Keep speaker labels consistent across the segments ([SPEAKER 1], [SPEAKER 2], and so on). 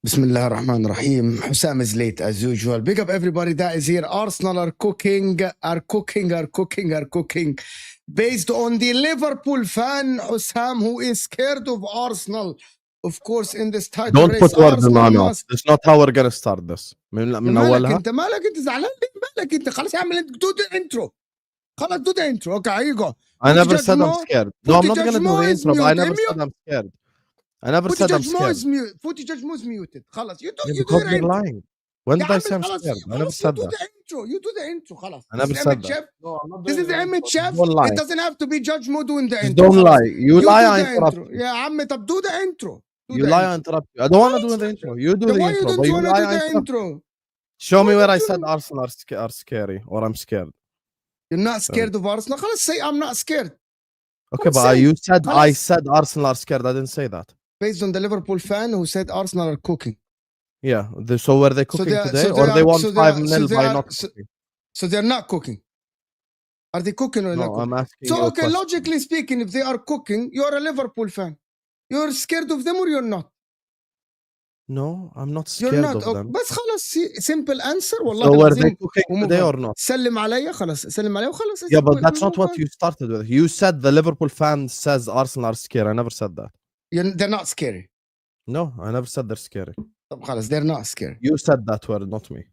[SPEAKER 1] Bismillah ar-Rahman ar-Rahim. Husam is late as usual. Big up everybody that is here. Arsenal are cooking. Based on the Liverpool fan, Husam, who is scared of Arsenal. Of course, in this title
[SPEAKER 2] Don't
[SPEAKER 1] race,
[SPEAKER 2] put words in my
[SPEAKER 1] Arsenal
[SPEAKER 2] mouth. That's not how we're gonna start this. من
[SPEAKER 1] مالك
[SPEAKER 2] أولها.
[SPEAKER 1] انت زعلان ليه؟ مالك انت خلاص يا عم do the intro. خلاص do the intro. Okay, here you go.
[SPEAKER 2] I never said I'm scared. No, I'm not gonna do the intro, but I never said I'm scared. I never said I'm scared.
[SPEAKER 1] Footy judge Mo is muted. خلاص you do
[SPEAKER 2] Because
[SPEAKER 1] your
[SPEAKER 2] you're
[SPEAKER 1] intro.
[SPEAKER 2] lying. When did I say I'm
[SPEAKER 1] خلاص
[SPEAKER 2] scared? I never
[SPEAKER 1] you
[SPEAKER 2] said
[SPEAKER 1] do
[SPEAKER 2] that.
[SPEAKER 1] the intro. You do the intro. خلاص.
[SPEAKER 2] I never said that.
[SPEAKER 3] No, I'm not
[SPEAKER 1] This is
[SPEAKER 3] doing
[SPEAKER 1] Emmett Chef.
[SPEAKER 2] Don't lie.
[SPEAKER 1] It doesn't have to be Judge Mo doing the
[SPEAKER 2] Just
[SPEAKER 1] intro.
[SPEAKER 2] don't
[SPEAKER 1] خلاص.
[SPEAKER 2] lie. You lie,
[SPEAKER 1] do
[SPEAKER 2] I
[SPEAKER 1] the
[SPEAKER 2] interrupt
[SPEAKER 1] intro.
[SPEAKER 2] you.
[SPEAKER 1] يا عم طب do the intro.
[SPEAKER 2] You lie, I interrupt you. I don't want to do the intro. You do
[SPEAKER 1] Then
[SPEAKER 2] the
[SPEAKER 1] why you
[SPEAKER 2] intro,
[SPEAKER 1] don't
[SPEAKER 2] but you
[SPEAKER 1] want to
[SPEAKER 2] lie,
[SPEAKER 1] do
[SPEAKER 2] I
[SPEAKER 1] the
[SPEAKER 2] interrupt.
[SPEAKER 1] intro?
[SPEAKER 2] Show me
[SPEAKER 1] Why
[SPEAKER 2] where I
[SPEAKER 1] don't
[SPEAKER 2] said
[SPEAKER 1] you-
[SPEAKER 2] Arsenal are scary or I'm scared.
[SPEAKER 1] You're not scared of Arsenal. خلاص say I'm not scared.
[SPEAKER 2] Okay,
[SPEAKER 1] Come
[SPEAKER 2] but
[SPEAKER 1] say.
[SPEAKER 2] you said I
[SPEAKER 1] خلاص.
[SPEAKER 2] said Arsenal are scared. I didn't say that.
[SPEAKER 1] Based on the Liverpool fan who said Arsenal are cooking.
[SPEAKER 2] Yeah. So were they cooking today, or they won 5-0 by not cooking?
[SPEAKER 1] So they're not cooking. Are they cooking or not
[SPEAKER 2] No,
[SPEAKER 1] cooking?
[SPEAKER 2] I'm asking
[SPEAKER 1] So
[SPEAKER 2] you a
[SPEAKER 1] okay,
[SPEAKER 2] question.
[SPEAKER 1] logically speaking, if they are cooking, you're a Liverpool fan. You're scared of them or you're not?
[SPEAKER 2] No, I'm not
[SPEAKER 1] You're
[SPEAKER 2] scared
[SPEAKER 1] not.
[SPEAKER 2] of them.
[SPEAKER 1] بس خلاص simple answer والله
[SPEAKER 2] So were they
[SPEAKER 1] العظيم.
[SPEAKER 2] cooking today or not?
[SPEAKER 1] سلم عليا خلاص سلم عليا وخلاص.
[SPEAKER 2] Yeah, but that's not what you started with. You said the Liverpool fan says Arsenal are scary. I never said that.
[SPEAKER 1] They're not scary.
[SPEAKER 2] No, I never said they're scary.
[SPEAKER 1] طب خلاص they're not scary.
[SPEAKER 2] You said that word, not me.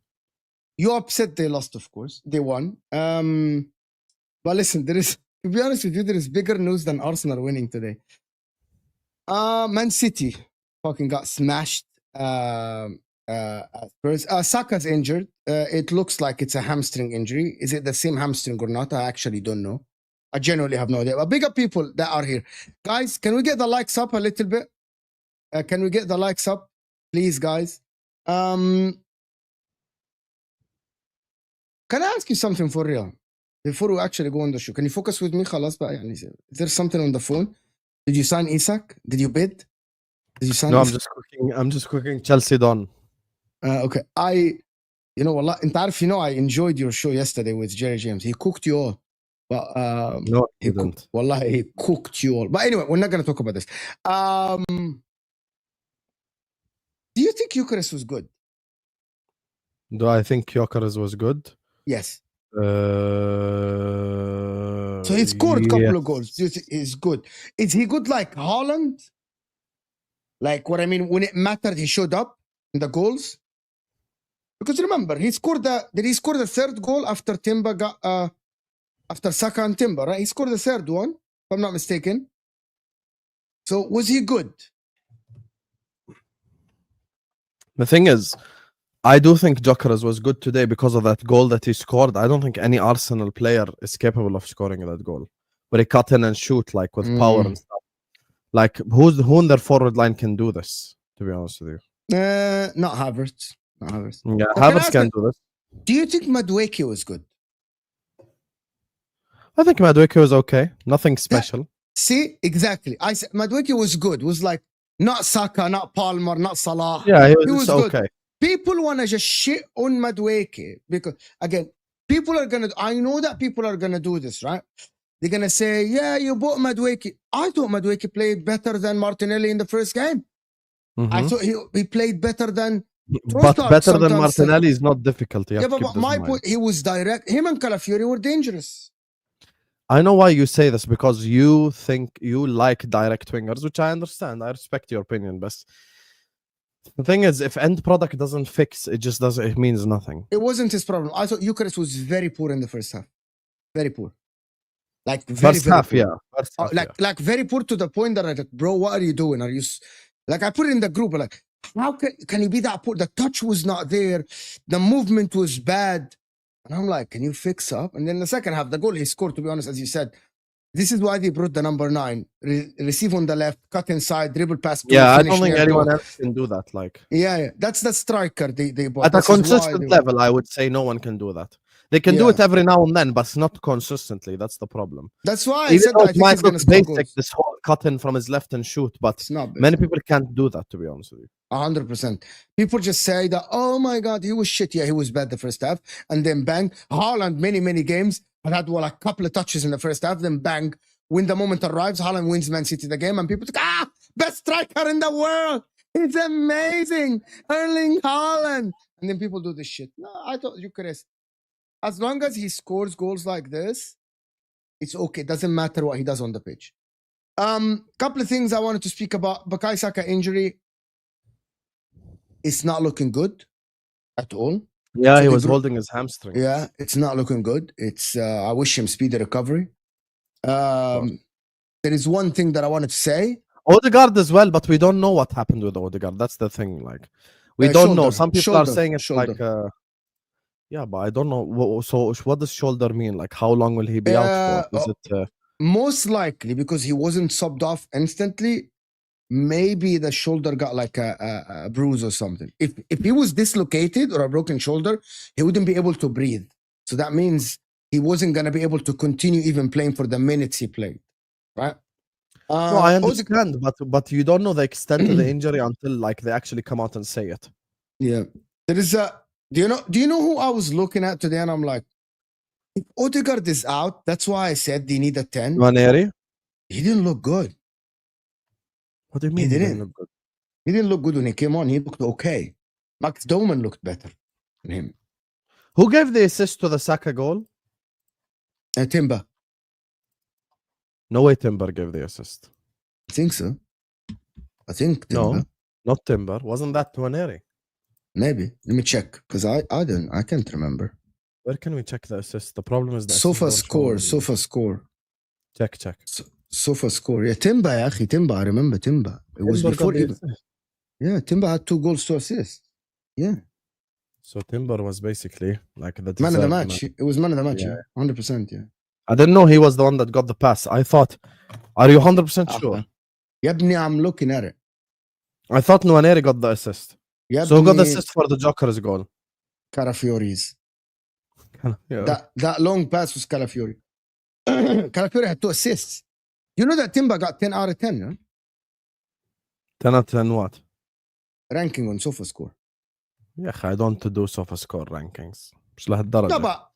[SPEAKER 1] You upset they lost, of course. They won. But listen, there is, to be honest with you, there is bigger news than Arsenal winning today. Man City fucking got smashed. Spurs. Saka's injured. It looks like it's a hamstring injury. Is it the same hamstring or not? I actually don't know. I genuinely have no idea. But big up people that are here. Guys, can we get the likes up a little bit? Can we get the likes up? Please, guys. Can I ask you something for real? Before we actually go on the show, can you focus with me? خلاص بقى يعني. Is there something on the phone? Did you sign Isak? Did you bid? Did you sign
[SPEAKER 2] No,
[SPEAKER 1] Isak?
[SPEAKER 2] I'm just cooking Chelsea Don.
[SPEAKER 1] Okay. You know, والله أنت عارف, you know, I enjoyed your show yesterday with Jerry James. He cooked you all. But
[SPEAKER 2] No,
[SPEAKER 1] he
[SPEAKER 2] didn't.
[SPEAKER 1] والله he cooked you all. But anyway, we're not going to talk about this. Do you think Gyökeres was good?
[SPEAKER 2] Do I think Gyökeres was good?
[SPEAKER 1] Yes. So he scored a couple of goals. Do you think he's good? Is he good like Haaland? Like what I mean, when it mattered, he showed up in the goals. Because remember, did he score the third goal after Timber got after Saka and Timber, right? He scored the third one, if I'm not mistaken. So was he good?
[SPEAKER 2] The thing is, I do think Gyökeres was good today because of that goal that he scored. I don't think any Arsenal player is capable of scoring that goal. Where he cut in and shoot like with power and stuff. Like who in their forward line can do this? To be honest with you,
[SPEAKER 1] Not Havertz. Not Havertz.
[SPEAKER 2] yeah,
[SPEAKER 1] So
[SPEAKER 2] Havertz can do this.
[SPEAKER 1] Do you think Madueke was good?
[SPEAKER 2] I think Madueke was okay. Nothing special.
[SPEAKER 1] See, exactly. I said Madueke was good. Was like not Saka, not Palmer, not Salah.
[SPEAKER 2] Yeah, he was okay.
[SPEAKER 1] Good. People want to just shit on Madueke because again, people are gonna. I know that people are gonna do this, right? They're gonna say, "Yeah, you bought Madueke." I thought Madueke played better than Martinelli in the first game. I thought he played better than.
[SPEAKER 2] But better than Martinelli is not difficult. Yeah,
[SPEAKER 1] but my point, he was direct. Him and Calafiori were dangerous.
[SPEAKER 2] I know why you say this because you think you like direct wingers, which I understand. I respect your opinion, but the thing is, if end product doesn't fix, it just doesn't. It means nothing.
[SPEAKER 1] It wasn't his problem. I thought Gyökeres was very poor in the first half. Very poor. Like
[SPEAKER 2] first half,
[SPEAKER 1] poor.
[SPEAKER 2] yeah. First half,
[SPEAKER 1] like very poor to the point that I like, bro, what are you doing? Are you like I put it in the group? Like, how can you be that poor? The touch was not there. The movement was bad. And I'm like, can you fix up? And then the second half, the goal he scored, to be honest, as you said, this is why they brought the number 9. Receive on the left, cut inside, dribble pass.
[SPEAKER 2] Yeah, I don't think anyone else can do that. Like,
[SPEAKER 1] yeah, that's the striker they bought.
[SPEAKER 2] At a consistent level, I would say no one can do that. They can do it every now and then, but not consistently. That's the problem.
[SPEAKER 1] That's why I said that I think he's going to score goals.
[SPEAKER 2] This whole cut in from his left and shoot, but many people can't do that, to be honest with you.
[SPEAKER 1] 100%. People just say that, oh my God, he was shit. Yeah, he was bad the first half. And then bang. Haaland, many games, but had a couple of touches in the first half. Then bang. When the moment arrives, Haaland wins Man City the game. And people think, best striker in the world. It's amazing. Erling Haaland. And then people do this shit. No, I thought Gyökeres. As long as he scores goals like this, it's okay. It doesn't matter what he does on the pitch. Couple of things I wanted to speak about. Bukayo Saka injury. It's not looking good at all.
[SPEAKER 2] Yeah, he was holding his hamstring.
[SPEAKER 1] Yeah, it's not looking good. It's I wish him speedy recovery. There is one thing that I wanted to say.
[SPEAKER 2] Odegaard as well, but we don't know what happened with Odegaard. That's the thing. Like, we don't know. Some people are saying it's like... yeah, but I don't know. So what does shoulder mean? Like, how long will he be out for? Is it
[SPEAKER 1] most likely because he wasn't subbed off instantly? Maybe the shoulder got like a bruise or something. If he was dislocated or a broken shoulder, he wouldn't be able to breathe. So that means he wasn't gonna be able to continue even playing for the minutes he played, right?
[SPEAKER 2] No, I understand, but you don't know the extent of the injury until like they actually come out and say it.
[SPEAKER 1] Yeah, there is a. Do you know who I was looking at today? And I'm like, if Odegaard is out, that's why I said they need a 10.
[SPEAKER 2] Nwaneri?
[SPEAKER 1] He didn't look good.
[SPEAKER 2] What do you mean
[SPEAKER 1] he didn't look good? He didn't look good when he came on. He looked okay. Max Doman looked better than him.
[SPEAKER 2] Who gave the assist to the Saka goal?
[SPEAKER 1] Timber.
[SPEAKER 2] No way Timber gave the assist.
[SPEAKER 1] I think so. I think Timber.
[SPEAKER 2] No, not Timber. Wasn't that Nwaneri?
[SPEAKER 1] Maybe. Let me check because I can't remember.
[SPEAKER 2] Where can we check the assist? The problem is the
[SPEAKER 1] Sofa score.
[SPEAKER 2] Check.
[SPEAKER 1] Sofa score. Yeah, Timber, actually. Timber. I remember Timber. It was before even. Yeah, Timber had 2 goals to assist. Yeah.
[SPEAKER 2] So Timber was basically like the
[SPEAKER 1] man of the match. It was man of the match. Yeah, 100%. Yeah.
[SPEAKER 2] I didn't know he was the one that got the pass. I thought, are you 100% sure?
[SPEAKER 1] Yabni, I'm looking at it.
[SPEAKER 2] I thought Nwaneri got the assist.
[SPEAKER 1] Yabni,
[SPEAKER 2] so who got the assist for the Gyökeres goal?
[SPEAKER 1] Calafiori's. That long pass was Calafiori. Calafiori had 2 assists. You know that Timber got 10 out of 10, huh?
[SPEAKER 2] 10 out of 10 what?
[SPEAKER 1] Ranking on Sofa Score.
[SPEAKER 2] Yeah, I don't do Sofa Score rankings.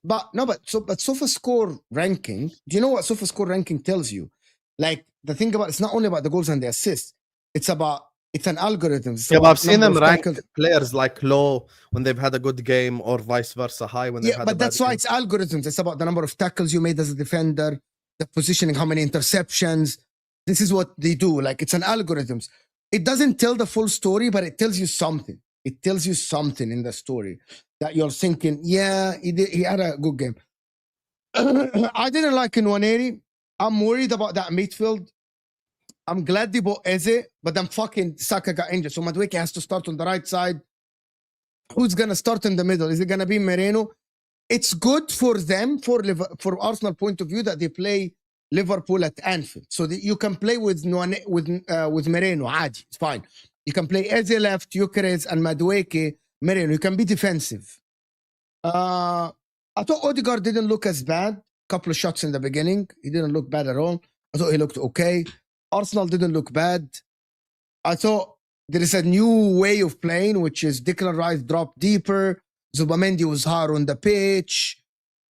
[SPEAKER 1] But Sofa Score ranking, do you know what Sofa Score ranking tells you? Like, the thing about it's not only about the goals and the assists, it's an algorithm.
[SPEAKER 2] But I've seen them rank players like low when they've had a good game or vice versa high when they've had a bad game.
[SPEAKER 1] But that's why it's algorithms. It's about the number of tackles you made as a defender, the positioning, how many interceptions. This is what they do. Like, it's an algorithms. It doesn't tell the full story, but it tells you something. It tells you something in the story that you're thinking, yeah, he had a good game. I didn't like Nwaneri. I'm worried about that midfield. I'm glad they bought Eze, but then fucking Saka got injured. So Madueke has to start on the right side. who's gonna start in the middle? Is it gonna be Moreno? It's good for them, for Arsenal point of view, that they play Liverpool at Anfield, so that you can play with Moreno. عادي, it's fine. You can play Eze left, Gyökeres and Madueke, Moreno. You can be defensive. I thought Odegaard didn't look as bad. Couple of shots in the beginning. He didn't look bad at all. I thought he looked okay. Arsenal didn't look bad. I thought there is a new way of playing, which is Declan Rice drop deeper. Zubamendi was hard on the pitch.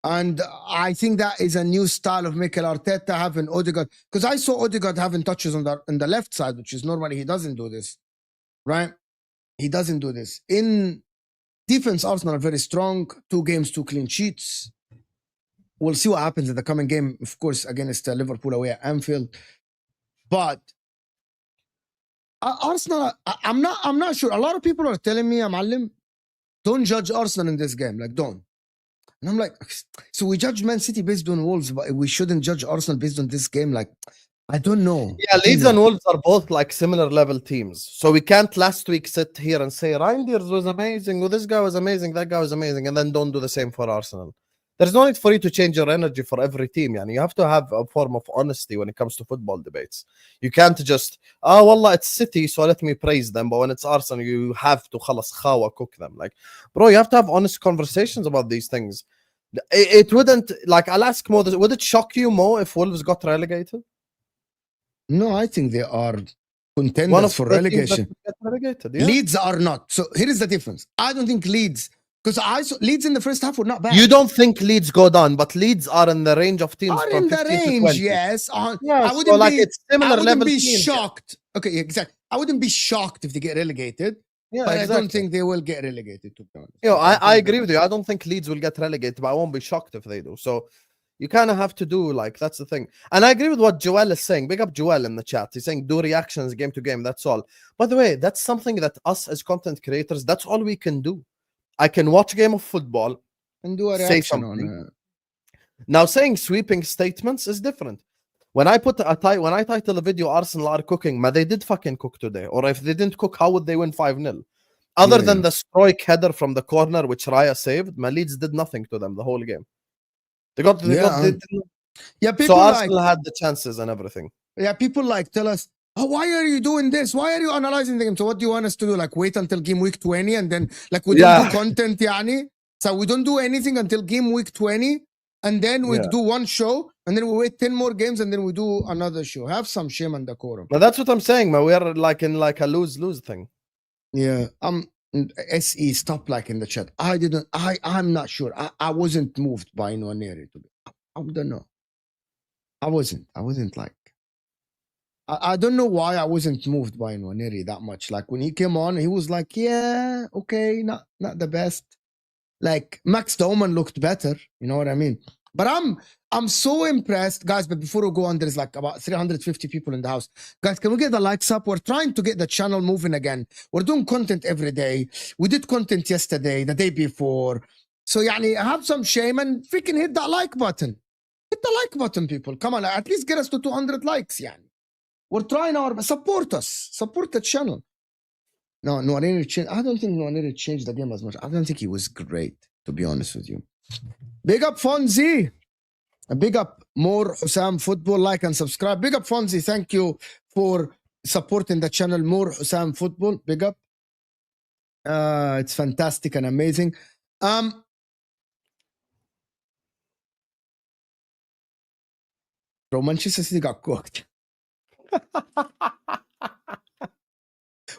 [SPEAKER 1] And I think that is a new style of Mikel Arteta, having Odegaard. Because I saw Odegaard having touches on the left side, which is normally he doesn't do this. Right? He doesn't do this. In defense, Arsenal are very strong. 2 games, 2 clean sheets. We'll see what happens in the coming game, of course, against Liverpool away at Anfield. But Arsenal, I'm not sure. A lot of people are telling me, Amalim, don't judge Arsenal in this game. Like, don't. And I'm like, so we judge Man City based on Wolves, but we shouldn't judge Arsenal based on this game. Like, I don't know.
[SPEAKER 2] Yeah, Leeds and Wolves are both like similar level teams. So we can't last week sit here and say Reinders was amazing, well, this guy was amazing, that guy was amazing, and then don't do the same for Arsenal. There's no need for you to change your energy for every team. Yani. You have to have a form of honesty when it comes to football debates. You can't just, wallah, it's City, so let me praise them. But when it's Arsenal, you have to khalas khawa cook them. Like, bro, you have to have honest conversations about these things. It wouldn't, like, I'll ask Mo, would it shock you, Mo, if Wolves got relegated?
[SPEAKER 1] No, I think they are contenders for relegation.
[SPEAKER 2] Relegated, yeah.
[SPEAKER 1] Leeds are not. So here is the difference. I don't think Leeds, because I saw Leeds in the first half were not bad.
[SPEAKER 2] You don't think Leeds go down, but Leeds are in the range of teams
[SPEAKER 1] are
[SPEAKER 2] from
[SPEAKER 1] in the
[SPEAKER 2] 15 to
[SPEAKER 1] range,
[SPEAKER 2] 20.
[SPEAKER 1] yes.
[SPEAKER 2] Yeah,
[SPEAKER 1] I wouldn't
[SPEAKER 2] so like
[SPEAKER 1] be,
[SPEAKER 2] it's similar
[SPEAKER 1] I wouldn't
[SPEAKER 2] level
[SPEAKER 1] be
[SPEAKER 2] teams.
[SPEAKER 1] shocked. Okay, exactly. I wouldn't be shocked if they get relegated.
[SPEAKER 2] Yeah,
[SPEAKER 1] but
[SPEAKER 2] exactly.
[SPEAKER 1] I don't think they will get relegated, to be honest.
[SPEAKER 2] You know, I agree with you. I don't think Leeds will get relegated, but I won't be shocked if they do. So you kind of have to do, like, that's the thing. And I agree with what Joel is saying. Big up Joel in the chat. He's saying do reactions game to game. That's all. By the way, that's something that us as content creators, that's all we can do. I can watch a game of football
[SPEAKER 1] and do a
[SPEAKER 2] say
[SPEAKER 1] reaction
[SPEAKER 2] something.
[SPEAKER 1] on it.
[SPEAKER 2] Now, saying sweeping statements is different. When I title a video Arsenal are cooking, they did fucking cook today. Or if they didn't cook, how would they win 5-0? Other than the Stroik header from the corner, which Raya saved, Leeds did nothing to them the whole game. So Arsenal had the chances and everything.
[SPEAKER 1] Yeah, people like tell us, oh, why are you doing this? Why are you analyzing the game? So what do you want us to do? Like wait until game week 20 and then like we don't do content, yani? So we don't do anything until game week 20 and then we do one show and then we wait 10 more games and then we do another show. Have some shame and decorum.
[SPEAKER 2] But that's what I'm saying, man. We are like in like a lose-lose thing.
[SPEAKER 1] Yeah, SE, stop like in the chat. I'm not sure. I wasn't moved by Nwaneri. I don't know. I wasn't like, I don't know why I wasn't moved by Nwaneri that much. Like when he came on, he was like, yeah, okay, not the best. Like Max Doman looked better, you know what I mean? But I'm so impressed, guys. But before we go on, there's like about 350 people in the house. Guys, can we get the likes up? We're trying to get the channel moving again. We're doing content every day. We did content yesterday, the day before. So yani, have some shame and freaking hit that like button. Hit the like button, people. Come on, at least get us to 200 likes, yani. We're trying our support us. Support the channel. No, Nwaneri changed. I don't think Nwaneri changed the game as much. I don't think he was great, to be honest with you. Big up Fonzie. Big up more Husam Football. Like and subscribe. Big up Fonzie. Thank you for supporting the channel. More Husam Football. Big up. It's fantastic and amazing. Bro, Manchester City got cooked.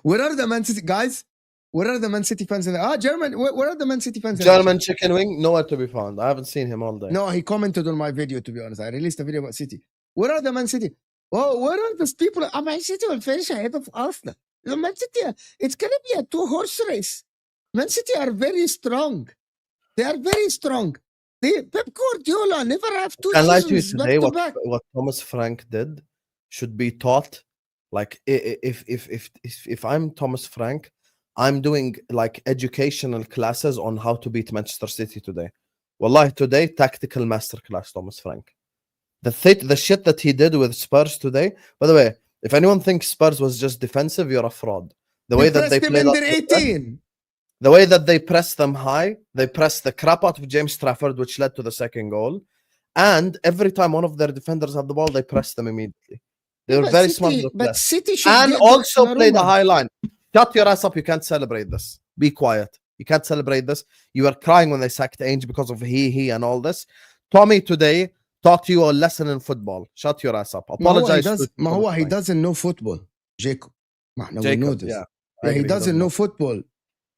[SPEAKER 1] Where are the Man City guys? Where are the Man City fans in there? German. Where are the Man City fans?
[SPEAKER 2] German chicken wing, nowhere to be found. I haven't seen him all day.
[SPEAKER 1] No, he commented on my video, to be honest. I released a video about City. Where are the Man City? Oh, where are those people? Man City will finish ahead of Arsenal. Man City, it's going to be a 2-horse race. Man City are very strong. They are very strong. Pep Guardiola never have two seasons back to back.
[SPEAKER 2] What Thomas Frank did should be taught. Like if I'm Thomas Frank, I'm doing like educational classes on how to beat Manchester City today. Wallahi, today, tactical masterclass, Thomas Frank. The shit that he did with Spurs today. By the way, if anyone thinks Spurs was just defensive, you're a fraud. The way that they played, The way that they pressed them high, they pressed the crap out of James Trafford, which led to the second goal. And every time one of their defenders had the ball, they pressed them immediately. They were very smart with the
[SPEAKER 1] But
[SPEAKER 2] press.
[SPEAKER 1] City should
[SPEAKER 2] And
[SPEAKER 1] get
[SPEAKER 2] also play the
[SPEAKER 1] Donnarumma.
[SPEAKER 2] high line. Shut your ass up. You can't celebrate this. Be quiet. You can't celebrate this. You were crying when they sacked Ainge because of he, and all this. Tommy today taught you a lesson in football. Shut your ass up. Apologize.
[SPEAKER 1] He doesn't know football. Jacob. We know this.
[SPEAKER 2] Yeah,
[SPEAKER 1] he doesn't know football.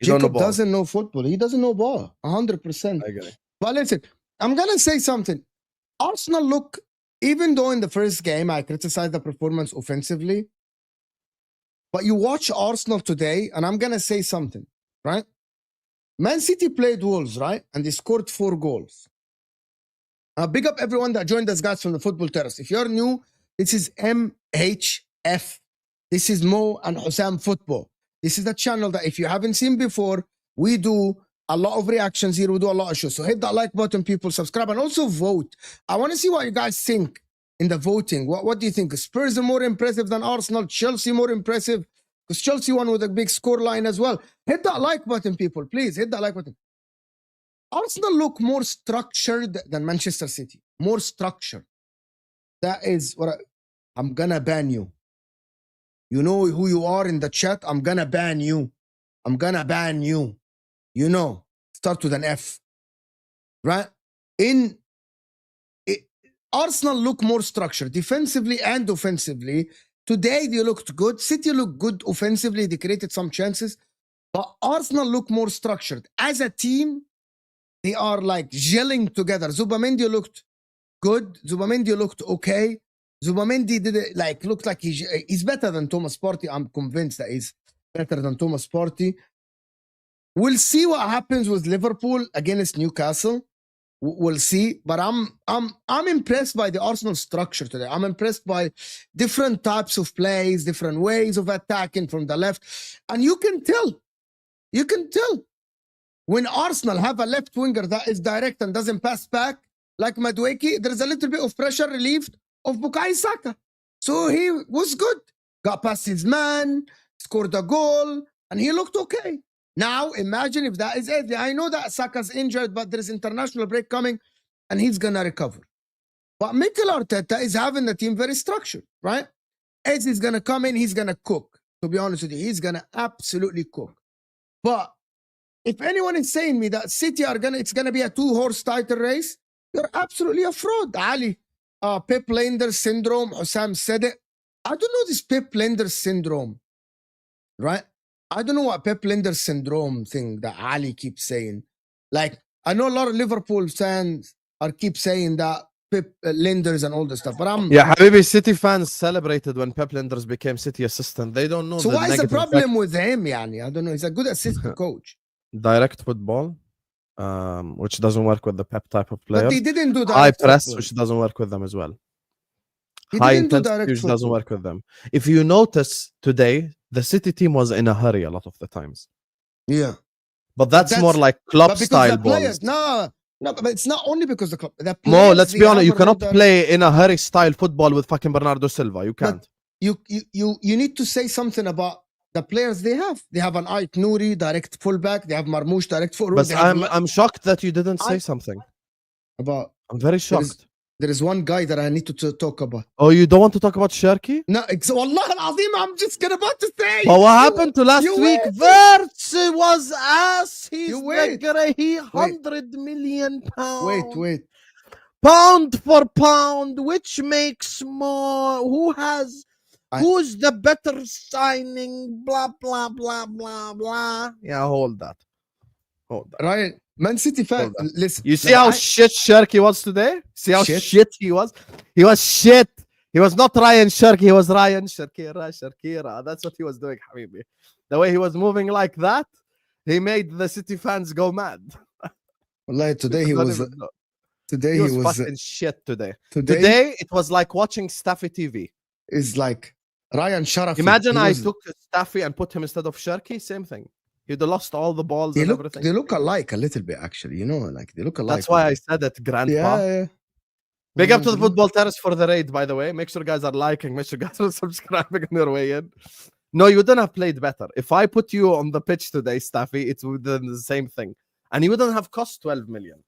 [SPEAKER 1] Jacob doesn't know football. He doesn't know ball. 100%.
[SPEAKER 2] I agree.
[SPEAKER 1] But listen, I'm going to say something. Arsenal look, even though in the first game I criticized the performance offensively, but you watch Arsenal today, and I'm going to say something, right? Man City played Wolves, right? And they scored 4 goals. Big up everyone that joined us, guys, from the Football Terrace. If you're new, this is MHF. This is Mo and Husam Football. This is the channel that if you haven't seen before, we do a lot of reactions here. We do a lot of shows. So hit that like button, people. Subscribe and also vote. I want to see what you guys think in the voting. What do you think? Spurs are more impressive than Arsenal? Chelsea more impressive? Because Chelsea won with a big score line as well. Hit that like button, people. Please hit that like button. Arsenal look more structured than Manchester City. More structured. That is what I'm going to ban you. You know who you are in the chat? I'm going to ban you. I'm going to ban you. You know. Start with an F. Right? Arsenal look more structured. Defensively and offensively. Today they looked good. City looked good offensively. They created some chances. But Arsenal look more structured. As a team, they are like gelling together. Zubamendi looked good. Zubamendi looked okay. Zubamendi did it like looked like he's better than Thomas Partey. I'm convinced that he's better than Thomas Partey. We'll see what happens with Liverpool against Newcastle. We'll see. But I'm impressed by the Arsenal structure today. I'm impressed by different types of plays, different ways of attacking from the left. And you can tell. When Arsenal have a left winger that is direct and doesn't pass back, like Madueke, there's a little bit of pressure relieved of Bukayo Saka. So he was good. Got past his man, scored a goal, and he looked okay. Now, imagine if that is it. I know that Saka's injured, but there's international break coming, and he's going to recover. But Mikel Arteta is having the team very structured, right? Eze is going to come in, he's going to cook. To be honest with you, he's going to absolutely cook. But if anyone is saying me that City it's going to be a 2-horse title race, you're absolutely a fraud, Ali. Pep Lenders syndrome, Husam said it. I don't know this Pep Lenders syndrome, right? I don't know what Pep Lenders syndrome thing that Ali keeps saying. Like, I know a lot of Liverpool fans keep saying that Pep Lenders and all this stuff, but
[SPEAKER 2] Habibi, City fans celebrated when Pep Lenders became City assistant. They don't know.
[SPEAKER 1] So what is the problem with him, Yani? I don't know. He's a good assistant coach.
[SPEAKER 2] Direct football, which doesn't work with the Pep type of player.
[SPEAKER 1] But he didn't do direct
[SPEAKER 2] high press,
[SPEAKER 1] football.
[SPEAKER 2] which doesn't work with them as well.
[SPEAKER 1] He
[SPEAKER 2] high
[SPEAKER 1] didn't do
[SPEAKER 2] intensity,
[SPEAKER 1] direct
[SPEAKER 2] which
[SPEAKER 1] football.
[SPEAKER 2] doesn't work with them. If you notice today, the City team was in a hurry a lot of the times.
[SPEAKER 1] Yeah.
[SPEAKER 2] But that's more like club style balls.
[SPEAKER 1] No, but it's not only because the club.
[SPEAKER 2] No, let's be honest. You cannot play in a hurry style football with fucking Bernardo Silva. You can't.
[SPEAKER 1] But you need to say something about the players they have. They have an Ait Nouri, direct fullback. They have Marmoush, direct forward.
[SPEAKER 2] But I'm shocked that you didn't say something.
[SPEAKER 1] About.
[SPEAKER 2] I'm very shocked.
[SPEAKER 1] There is one guy that I need to talk about.
[SPEAKER 2] Oh, you don't want to talk about Sharky?
[SPEAKER 1] No, Wallah al-Azim, I'm just about to say.
[SPEAKER 2] But what happened to last week? Verts was ass. He's he 100 million pounds.
[SPEAKER 1] Wait.
[SPEAKER 2] Pound for pound, which makes more? Who's the better signing? Blah, blah, blah, blah, blah. Yeah, hold that.
[SPEAKER 1] Right. Man City fan, listen.
[SPEAKER 2] You see how shit Sharky was today? See how shit he was? He was shit. He was not Ryan Sharky. He was Ryan Sharkira. That's what he was doing, Habibi. The way he was moving like that, he made the City fans go mad.
[SPEAKER 1] Wallahi, today he was
[SPEAKER 2] fucking shit today. Today, it was like watching Staffy TV.
[SPEAKER 1] It's like Ryan Sharafi.
[SPEAKER 2] Imagine I took Staffy and put him instead of Sharky, same thing. He'd have lost all the balls and everything.
[SPEAKER 1] They look alike a little bit, actually. You know, like they look alike.
[SPEAKER 2] That's why I said it, Grandpa.
[SPEAKER 1] Yeah.
[SPEAKER 2] Big up to the Football Terrace for the raid, by the way. Make sure guys are liking. Make sure guys are subscribing on their way in. No, you wouldn't have played better. If I put you on the pitch today, Staffy, it would be the same thing. And you wouldn't have cost 12 million.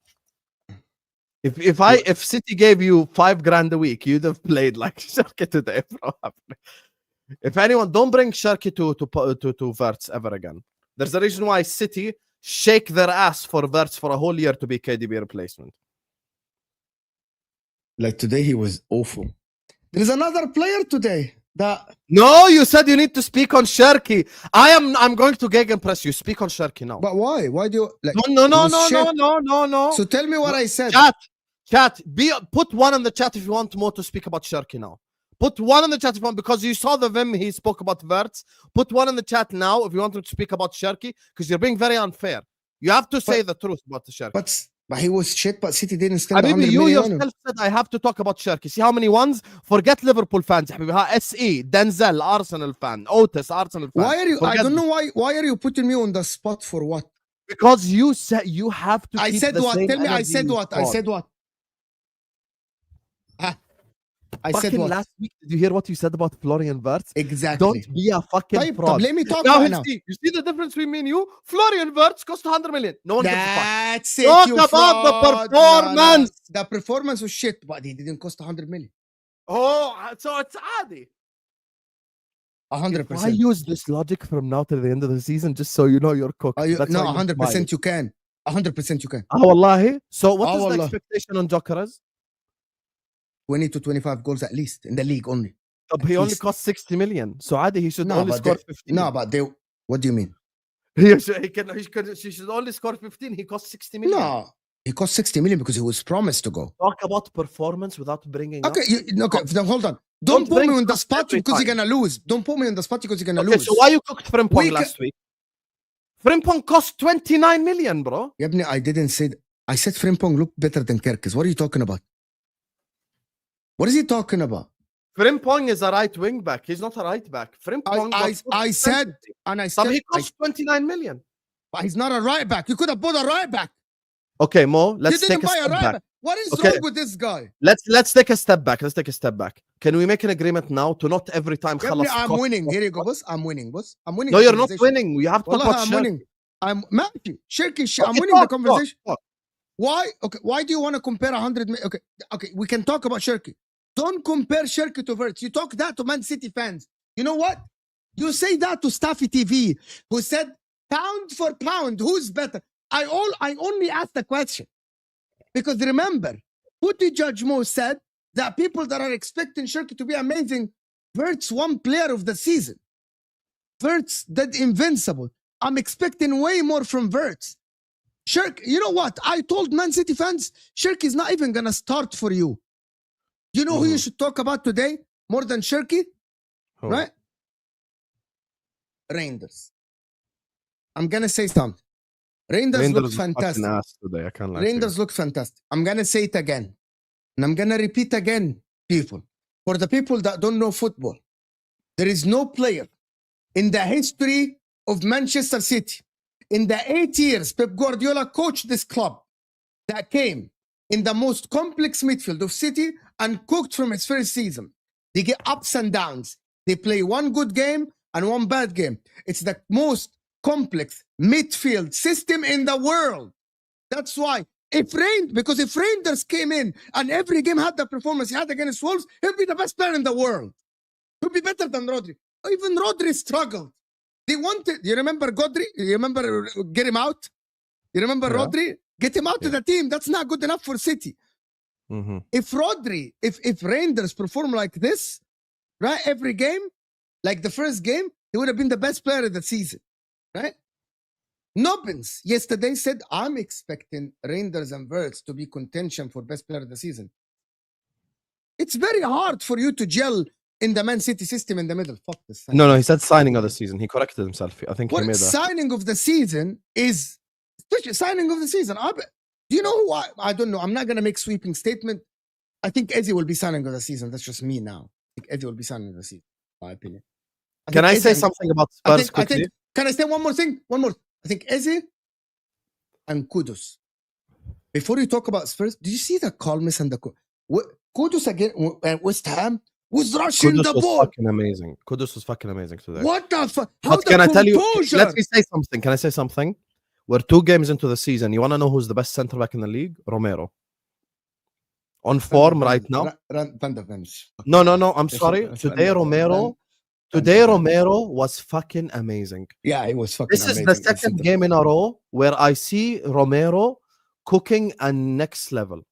[SPEAKER 2] If City gave you $5,000 a week, you'd have played like Sharky today, bro. If anyone, don't bring Sharky to Verts ever again. There's a reason why City shake their ass for Verts for a whole year to be KDB replacement.
[SPEAKER 1] Like today, he was awful. There's another player today that.
[SPEAKER 2] No, you said you need to speak on Sharky. I'm going to gegenpress you. Speak on Sharky now.
[SPEAKER 1] But why? Why do you like?
[SPEAKER 2] No.
[SPEAKER 1] So tell me what I said.
[SPEAKER 2] Chat. Put one in the chat if you want more to speak about Sharky now. Put one in the chat if you want, because you saw the Vim he spoke about Verts. Put one in the chat now if you want to speak about Sharky, because you're being very unfair. You have to say the truth about the Sharky.
[SPEAKER 1] But he was shit, but City didn't spend
[SPEAKER 2] Habibi, you yourself said I have to talk about Sharky. See how many ones? Forget Liverpool fans. SE, Denzel, Arsenal fan, Otis, Arsenal fan.
[SPEAKER 1] Why are you? I don't know why are you putting me on the spot for what?
[SPEAKER 2] Because you said you have to.
[SPEAKER 1] I said what? Tell me. I said what? I said what? I said what?
[SPEAKER 2] Last week, did you hear what you said about Florian Wirtz?
[SPEAKER 1] Exactly.
[SPEAKER 2] Don't be a fucking fraud.
[SPEAKER 1] Let me talk
[SPEAKER 2] now.
[SPEAKER 1] You
[SPEAKER 2] see the difference between me and you? Florian Wirtz cost 100 million. No one gives a fuck.
[SPEAKER 1] That's it.
[SPEAKER 2] Talk about the performance.
[SPEAKER 1] The performance was shit, but he didn't cost 100 million.
[SPEAKER 2] Oh, so it's adi.
[SPEAKER 1] 100%.
[SPEAKER 2] I use this logic from now to the end of the season, just so you know you're cooked.
[SPEAKER 1] No, 100% you can. 100% you can.
[SPEAKER 2] Wallahi. So what is the expectation on Gyökeres?
[SPEAKER 1] 20 to 25 goals at least in the league only.
[SPEAKER 2] But he only cost 60 million. So Adi, he should only score 15.
[SPEAKER 1] No, but what do you mean?
[SPEAKER 2] should only score 15. He cost 60 million.
[SPEAKER 1] No, he cost 60 million because he was promised to go.
[SPEAKER 2] Talk about performance without bringing
[SPEAKER 1] okay, hold on. Don't put me on the spot because you're going to lose. Don't put me on the spot because you're going to lose.
[SPEAKER 2] So why you cooked Frimpong last week? Frimpong cost 29 million, bro.
[SPEAKER 1] Yabni, I didn't say... I said Frimpong looked better than Gyökeres. What are you talking about? What is he talking about?
[SPEAKER 2] Frimpong is a right wing back. He's not a right back. Frimpong.
[SPEAKER 1] I said, and I said
[SPEAKER 2] he cost 29 million.
[SPEAKER 1] But he's not a right back. You could have bought a right back.
[SPEAKER 2] Okay, Mo. Let's take a step back.
[SPEAKER 1] What is wrong with this guy?
[SPEAKER 2] Let's take a step back. Can we make an agreement now to not every time?
[SPEAKER 1] I'm winning. Here you go, boss. I'm winning, boss. I'm winning.
[SPEAKER 2] No, you're not winning. We have to talk about
[SPEAKER 1] I'm winning. I'm winning the conversation. Why? Okay. Why do you want to compare 100? Okay. We can talk about Sharky. Don't compare Sharky to Wirtz. You talk that to Man City fans. You know what? You say that to Staffy TV, who said pound for pound, who's better? I only asked the question because remember, Putty Judge Mo said that people that are expecting Sharky to be amazing, Wirtz won player of the season. Wirtz did invincible. I'm expecting way more from Wirtz. Sharky, you know what? I told Man City fans, Sharky is not even gonna start for you. You know who you should talk about today more than Sharky? Right? Reinders. I'm gonna say something. Reinders look fantastic.
[SPEAKER 2] Today. I can't lie.
[SPEAKER 1] Reinders look fantastic. I'm gonna say it again. And I'm gonna repeat again, people. For the people that don't know football, there is no player in the history of Manchester City, in the 8 years Pep Guardiola coached this club, that came in the most complex midfield of City and cooked from its first season. They get ups and downs. They play one good game and one bad game. It's the most complex midfield system in the world. That's why if Reinders came in and every game had the performance he had against Wolves, he'll be the best player in the world. He'll be better than Rodri. Even Rodri struggled. They wanted, you remember Godri? You remember get him out? You remember Rodri? Get him out of the team. That's not good enough for City. If Rodri, if Reinders perform like this, right, every game, like the first game, he would have been the best player of the season, right? Nobbins yesterday said, I'm expecting Reinders and Wirtz to be contention for best player of the season. It's very hard for you to gel in the Man City system in the middle. Fuck this.
[SPEAKER 2] No, he said signing of the season. He corrected himself. I think he made that.
[SPEAKER 1] Signing of the season is, especially signing of the season. Do you know why? I don't know. I'm not going to make sweeping statement. I think Eze will be signing of the season. That's just me now. I think Eze will be signing of the season, in my opinion.
[SPEAKER 2] Can I say something about Spurs quickly?
[SPEAKER 1] Can I say one more thing? One more. I think Eze and Kudus. Before you talk about Spurs, did you see the calmness and the Kudus again? West Ham was rushing
[SPEAKER 2] Kudus
[SPEAKER 1] the
[SPEAKER 2] was
[SPEAKER 1] ball.
[SPEAKER 2] fucking amazing. Kudus was fucking amazing today.
[SPEAKER 1] What the fuck? How
[SPEAKER 2] But
[SPEAKER 1] the
[SPEAKER 2] can I tell you?
[SPEAKER 1] composure?
[SPEAKER 2] Let me say something. Can I say something? We're 2 games into the season. You want to know who's the best center back in the league? Romero. On form right now. No. I'm sorry. Today Romero was fucking amazing.
[SPEAKER 1] Yeah, it was fucking
[SPEAKER 2] This
[SPEAKER 1] amazing.
[SPEAKER 2] is the second game in a row where I see Romero cooking a next level.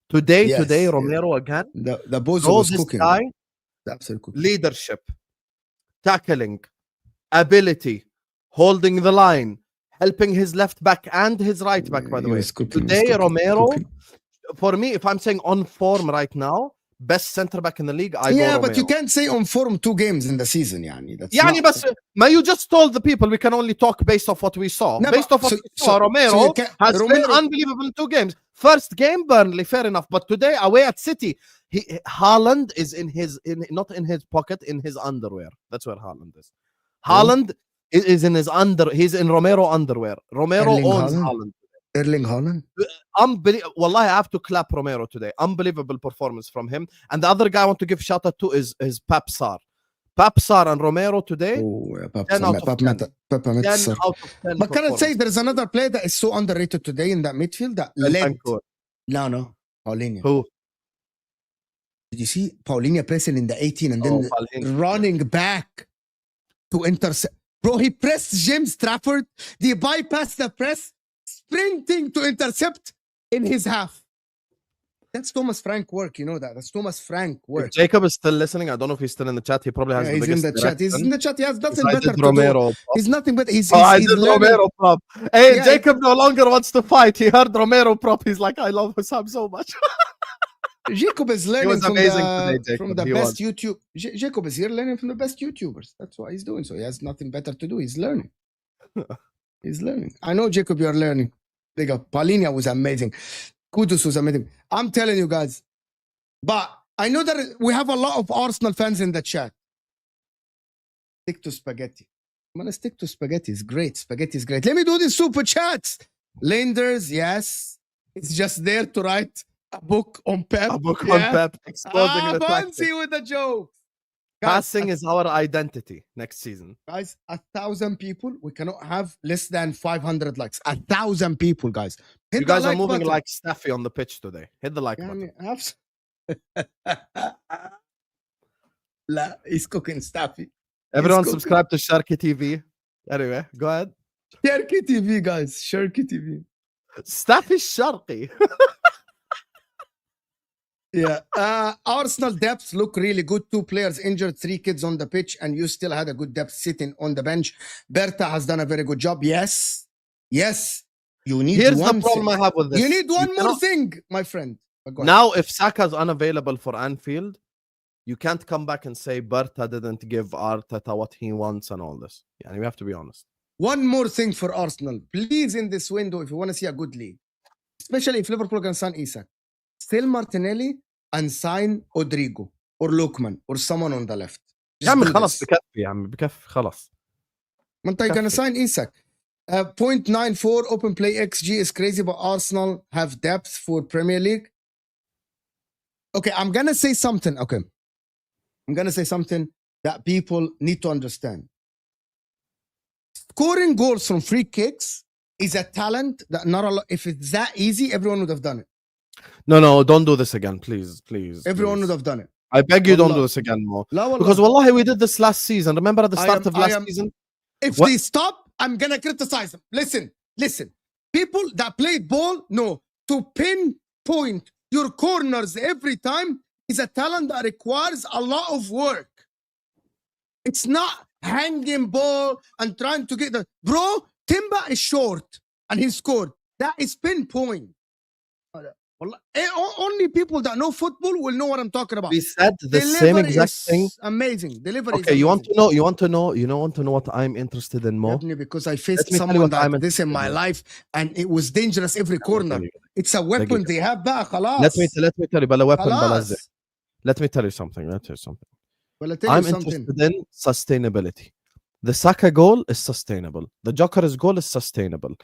[SPEAKER 2] Today, Romero again.
[SPEAKER 1] The bozo was
[SPEAKER 2] this
[SPEAKER 1] cooking.
[SPEAKER 2] guy,
[SPEAKER 1] Absolutely.
[SPEAKER 2] leadership, tackling, ability, holding the line, helping his left back and his right back, by the way. Today, Romero, for me, if I'm saying on form right now, best center back in the league, I go Romero.
[SPEAKER 1] But you can't say on form 2 games in the season, yani. That's
[SPEAKER 2] you just told the people we can only talk based off what we saw. Based off what we saw, Romero has been unbelievable in 2 games. First game, Burnley, fair enough. But today, away at City, Haaland is not in his pocket, in his underwear. That's where Haaland is. Haaland is in he's in Romero underwear. Romero owns Haaland.
[SPEAKER 1] Erling Haaland?
[SPEAKER 2] Wallahi, I have to clap Romero today. Unbelievable performance from him. And the other guy I want to give shout out to is Pep Sarr. Pep Sarr and Romero today. 10 out of 10. 10 out of 10.
[SPEAKER 1] But can I say there's another player that is so underrated today in that midfield that led? No, Paulinho.
[SPEAKER 2] Who?
[SPEAKER 1] Did you see Paulinho pressing in the 18 and then running back to intercept? Bro, he pressed James Trafford. They bypassed the press, sprinting to intercept in his half. That's Thomas Frank work, you know that. That's Thomas Frank work.
[SPEAKER 2] If Jacob is still listening, I don't know if he's still in the chat. He probably has the
[SPEAKER 1] he's
[SPEAKER 2] biggest
[SPEAKER 1] in the chat. He's in the chat. He has nothing better to
[SPEAKER 2] Romero,
[SPEAKER 1] do. He's nothing better. He's
[SPEAKER 2] Romero prop. Hey, Jacob no longer wants to fight. He heard Romero prop. He's like, I love Husam so much.
[SPEAKER 1] Jacob is learning from the best
[SPEAKER 2] YouTube.
[SPEAKER 1] Jacob is here learning from the best YouTubers. That's why he's doing so. He has nothing better to do. He's learning. He's learning. I know, Jacob, you're learning. Big up. Paulinho was amazing. Kudus was amazing. I'm telling you guys. But I know that we have a lot of Arsenal fans in the chat. Stick to spaghetti. I'm going to stick to spaghetti. It's great. Spaghetti is great. Let me do the super chats. Lenders, yes. It's just there to write a book on Pep.
[SPEAKER 2] A book on Pep. Exposing the
[SPEAKER 1] fancy with the joke.
[SPEAKER 2] Passing is our identity next season.
[SPEAKER 1] Guys, 1,000 people. We cannot have less than 500 likes. 1,000 people, guys.
[SPEAKER 2] You guys are moving like Staffy on the pitch today. Hit the like button.
[SPEAKER 1] He's cooking Staffy.
[SPEAKER 2] Everyone subscribe to Sharky TV. Anyway, go ahead.
[SPEAKER 1] Sharky TV, guys. Sharky TV.
[SPEAKER 2] Staffy Sharky.
[SPEAKER 1] Yeah. Arsenal depth look really good. 2 players injured, 3 kids on the pitch, and you still had a good depth sitting on the bench. Berta has done a very good job. Yes. You need
[SPEAKER 2] Here's the problem I have with this.
[SPEAKER 1] You need one more thing, my friend.
[SPEAKER 2] Now, if Saka's unavailable for Anfield, you can't come back and say Berta didn't give Arteta what he wants and all this. Yeah, we have to be honest.
[SPEAKER 1] One more thing for Arsenal. Please, in this window, if you want to see a good league, especially if Liverpool can sign Isak, still Martinelli and sign Odrigo or Lukman or someone on the left.
[SPEAKER 2] يا عمي خلاص بكفي يا عمي بكفي خلاص.
[SPEAKER 1] ما انت gonna sign Isak. 0.94 open play XG is crazy, but Arsenal have depth for Premier League. Okay, I'm gonna say something. That people need to understand. Scoring goals from free kicks is a talent that not a lot. If it's that easy, everyone would have done it.
[SPEAKER 2] No, don't do this again, please.
[SPEAKER 1] Everyone would have done it.
[SPEAKER 2] I beg you, don't do this again, Mo. Because wallahi, we did this last season. Remember at the start of last season?
[SPEAKER 1] If they stop, I'm gonna criticize them. Listen. People that played ball know to pinpoint your corners every time is a talent that requires a lot of work. It's not hanging ball and trying to get the bro. Timber is short and he scored. That is pinpoint. Only people that know football will know what I'm talking about.
[SPEAKER 2] We said the same exact thing.
[SPEAKER 1] Amazing delivery.
[SPEAKER 2] Okay, you want to know what I'm interested in more?
[SPEAKER 1] Because I faced someone like this in my life, and it was dangerous every corner. It's a weapon they have back. Let me tell you,
[SPEAKER 2] Let me tell you something. I'm interested in sustainability. The Saka goal is sustainable. The Gyökeres goal is sustainable.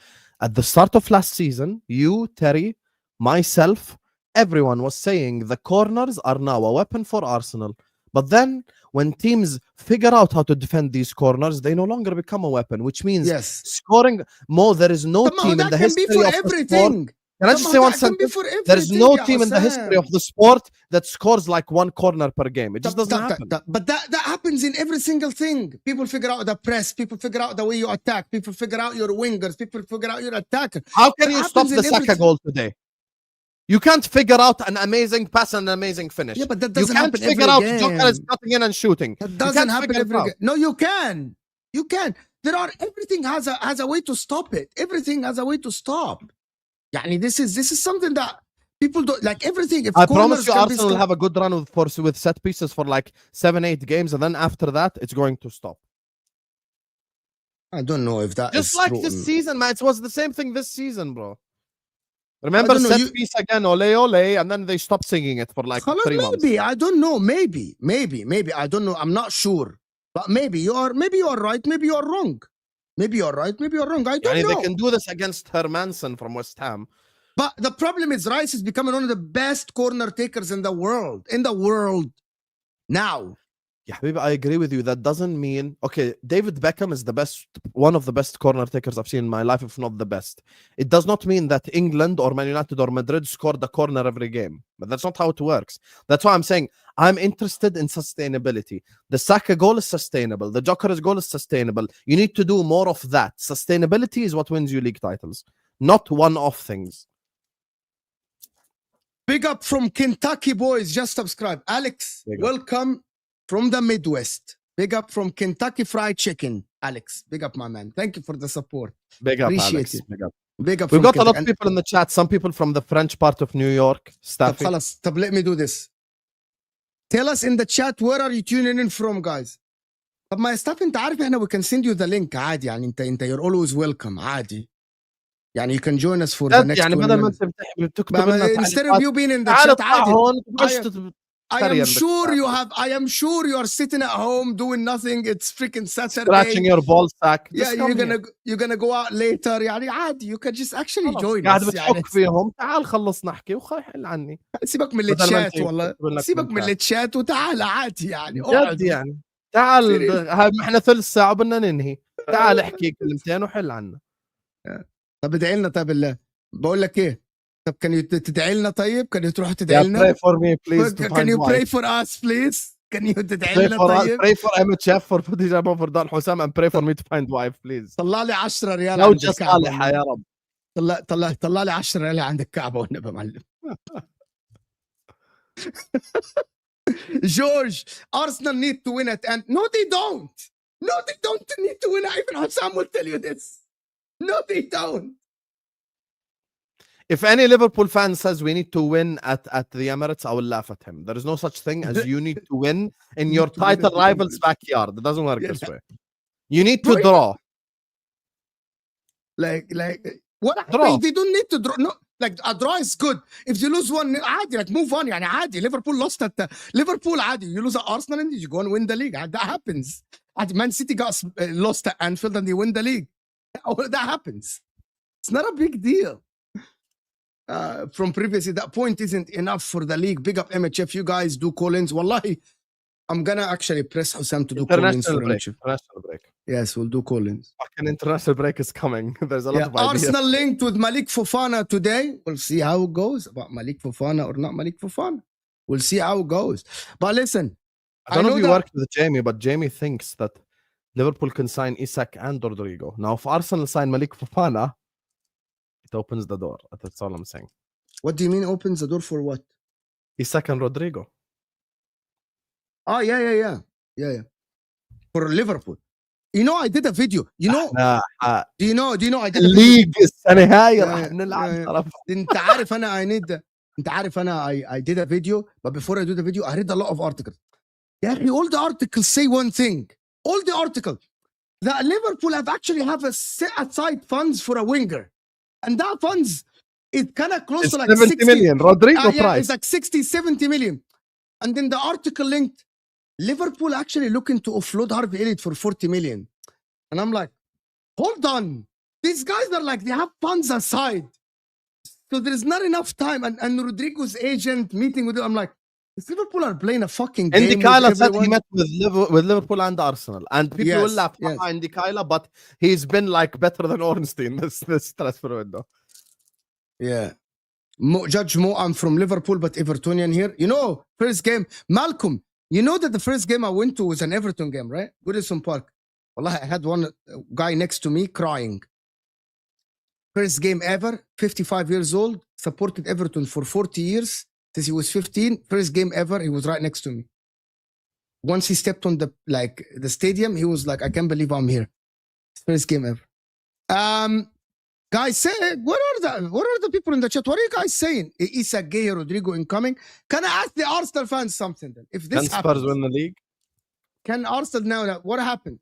[SPEAKER 2] At the start of last season, you, Terry, myself, everyone was saying the corners are now a weapon for Arsenal. But then when teams figure out how to defend these corners, they no longer become a weapon, which means
[SPEAKER 1] Yes.
[SPEAKER 2] scoring more. There is no
[SPEAKER 1] Somehow
[SPEAKER 2] team in
[SPEAKER 1] that
[SPEAKER 2] the
[SPEAKER 1] can be
[SPEAKER 2] history
[SPEAKER 1] for
[SPEAKER 2] of the sport.
[SPEAKER 1] everything.
[SPEAKER 2] Can I just
[SPEAKER 1] Somehow
[SPEAKER 2] say one
[SPEAKER 1] that can be
[SPEAKER 2] sentence?
[SPEAKER 1] for
[SPEAKER 2] There is
[SPEAKER 1] everything,
[SPEAKER 2] no
[SPEAKER 1] ya
[SPEAKER 2] team in the history of
[SPEAKER 1] Husam.
[SPEAKER 2] the sport that scores like one corner per game. It just doesn't happen.
[SPEAKER 1] But that happens in every single thing. People figure out the press. People figure out the way you attack. People figure out your wingers. People figure out your attacker.
[SPEAKER 2] How can
[SPEAKER 1] That
[SPEAKER 2] you stop
[SPEAKER 1] happens
[SPEAKER 2] the
[SPEAKER 1] in
[SPEAKER 2] Saka
[SPEAKER 1] everything.
[SPEAKER 2] goal today? You can't figure out an amazing pass and an amazing finish.
[SPEAKER 1] Yeah, but that
[SPEAKER 2] You
[SPEAKER 1] doesn't
[SPEAKER 2] can't
[SPEAKER 1] happen
[SPEAKER 2] figure
[SPEAKER 1] every
[SPEAKER 2] out
[SPEAKER 1] game.
[SPEAKER 2] Gyökeres cutting in and shooting.
[SPEAKER 1] That
[SPEAKER 2] You
[SPEAKER 1] doesn't
[SPEAKER 2] can't
[SPEAKER 1] happen
[SPEAKER 2] figure it
[SPEAKER 1] every
[SPEAKER 2] out.
[SPEAKER 1] game. No, you can. You can. Everything has a way to stop it. Everything has a way to stop. Yani this is something that people don't like. Everything. If
[SPEAKER 2] I promise
[SPEAKER 1] corners
[SPEAKER 2] you,
[SPEAKER 1] can
[SPEAKER 2] Arsenal will
[SPEAKER 1] be
[SPEAKER 2] have a good run with set pieces for like 7-8 games, and then after that, it's going to stop.
[SPEAKER 1] I don't know if that
[SPEAKER 2] Just
[SPEAKER 1] is
[SPEAKER 2] like
[SPEAKER 1] true.
[SPEAKER 2] this season, man. It was the same thing this season, bro.
[SPEAKER 1] I
[SPEAKER 2] Remember
[SPEAKER 1] don't know,
[SPEAKER 2] set
[SPEAKER 1] you-
[SPEAKER 2] piece again, ole ole, and then they stopped singing it for like
[SPEAKER 1] خلاص,
[SPEAKER 2] 3 months.
[SPEAKER 1] maybe I don't know. Maybe I don't know. I'm not sure. But maybe you are right. Maybe you are wrong. Maybe you're right. Maybe you're wrong. I don't know.
[SPEAKER 2] They can do this against Hermansen from West Ham.
[SPEAKER 1] But the problem is Rice is becoming one of the best corner takers in the world. Now.
[SPEAKER 2] Yeah, maybe I agree with you. That doesn't mean okay. David Beckham is one of the best corner takers I've seen in my life, if not the best. It does not mean that England or Man United or Madrid scored the corner every game, but that's not how it works. That's why I'm saying I'm interested in sustainability. The Saka goal is sustainable. The Gyökeres goal is sustainable. You need to do more of that. Sustainability is what wins you league titles, not one-off things.
[SPEAKER 1] Big up from Kentucky, boys. Just subscribe. Alex, welcome from the Midwest. Big up from Kentucky Fried Chicken. Alex, big up, my man. Thank you for the support.
[SPEAKER 2] Big up,
[SPEAKER 1] Appreciate
[SPEAKER 2] Alex.
[SPEAKER 1] it.
[SPEAKER 2] Big up.
[SPEAKER 1] Big up.
[SPEAKER 2] We've got
[SPEAKER 1] Kentucky.
[SPEAKER 2] a lot of people in the chat. Some people from the French part of New York. Staffy.
[SPEAKER 1] طب let me do this. Tell us in the chat where are you tuning in from, guys. طب ما staff انت عارف احنا we can send you the link عادي يعني انت you're always welcome عادي. يعني you can join us for the next
[SPEAKER 2] يعني
[SPEAKER 1] 20
[SPEAKER 2] بدل ما
[SPEAKER 1] minutes.
[SPEAKER 2] انت تكتب لنا
[SPEAKER 1] Instead of you being in the chat عادي. I am sure you are sitting at home doing nothing. It's freaking Saturday.
[SPEAKER 2] Scratching your ball sack.
[SPEAKER 1] Yeah, you're gonna go out later. يعني عادي. You can just actually join
[SPEAKER 2] قاعد
[SPEAKER 1] us.
[SPEAKER 2] بتحك فيهم. تعال خلص نحكي وحل عني.
[SPEAKER 1] سيبك من الشات والله. سيبك من الشات وتعال عادي يعني.
[SPEAKER 2] جد يعني. تعال احنا ثلث ساعة بدنا ننهي. تعال احكي كلمتين وحل عنا.
[SPEAKER 1] طب ادعي لنا طيب بالله. بقول لك ايه؟ طب كان تدعي لنا طيب؟ كان تروح تدعي لنا؟
[SPEAKER 2] Pray for me please.
[SPEAKER 1] Can you pray for us please? Can you تدعي لنا طيب؟
[SPEAKER 2] Pray for MHF for for Don Husam and pray for me to find wife please.
[SPEAKER 1] طلع لي 10 ريال
[SPEAKER 2] عند
[SPEAKER 1] الكعبة.
[SPEAKER 2] صالحة يا رب.
[SPEAKER 1] طلع لي 10 ريال عند الكعبة والنبي معلم. George, Arsenal need to win it and no they don't need to win it. Even Husam will tell you this. No they don't.
[SPEAKER 2] If any Liverpool fan says we need to win at the Emirates, I will laugh at him. There is no such thing as you need to win in your title rival's backyard. It doesn't work this way. You need to draw.
[SPEAKER 1] Like what?
[SPEAKER 2] Draw.
[SPEAKER 1] They don't need to draw. No, like a draw is good. If you lose one, عادي, like move on. يعني عادي. Liverpool lost at Liverpool عادي. You lose at Arsenal and you go and win the league. That happens. Man City got lost at Anfield and they win the league. That happens. It's not a big deal. From previously, that point isn't enough for the league. Big up MHF. You guys do call-ins. Wallahi, I'm gonna actually press Husam to do call-ins for MHF.
[SPEAKER 2] International break.
[SPEAKER 1] Yes, we'll do call-ins.
[SPEAKER 2] Fucking international break is coming. There's a lot of ideas.
[SPEAKER 1] Arsenal linked with Malik Fofana today. We'll see how it goes about Malik Fofana or not Malik Fofana. We'll see how it goes. But listen,
[SPEAKER 2] I don't know if you worked with Jamie, but Jamie thinks that Liverpool can sign Isak and Rodrigo. Now, if Arsenal sign Malik Fofana, it opens the door. That's all I'm saying.
[SPEAKER 1] What do you mean opens the door for what?
[SPEAKER 2] Isak and Rodrigo.
[SPEAKER 1] Oh, yeah. For Liverpool. You know, I did a video. You know, do you know I did a video.
[SPEAKER 2] League السنة هاي راح نلعب.
[SPEAKER 1] انت عارف انا I did a video, but before I do the video, I read a lot of articles. Yeah, all the articles say one thing. All the articles that Liverpool have a set aside funds for a winger. And that funds is kind of close to like
[SPEAKER 2] 70 million. Rodrigo price.
[SPEAKER 1] It's like 60, 70 million. And then the article linked Liverpool actually looking to offload Harvey Elliott for 40 million. And I'm like, hold on. These guys are like, they have funds aside. So there's not enough time. And Rodrigo's agent meeting with him, I'm like, Liverpool are playing a fucking
[SPEAKER 2] Andy
[SPEAKER 1] game with
[SPEAKER 2] Kyla said he
[SPEAKER 1] everyone.
[SPEAKER 2] met with Liverpool and Arsenal, and people will
[SPEAKER 1] Yes,
[SPEAKER 2] laugh
[SPEAKER 1] yes.
[SPEAKER 2] Andy Kyla, but he's been like better than Ornstein this transfer window.
[SPEAKER 1] Yeah. Judge Mo, I'm from Liverpool, but Evertonian here. You know, first game, Malcolm, you know that the first game I went to was an Everton game, right? Goodison Park. Wallah, I had one guy next to me crying. First game ever, 55 years old, supported Everton for 40 years since he was 15. First game ever, he was right next to me. Once he stepped on the stadium, he was like, I can't believe I'm here. First game ever. Guys, say what are the people in the chat? What are you guys saying? Issa Gay, Rodrigo incoming. Can I ask the Arsenal fans something then? If this
[SPEAKER 2] Can Spurs win the league?
[SPEAKER 1] Can Arsenal now? What happened?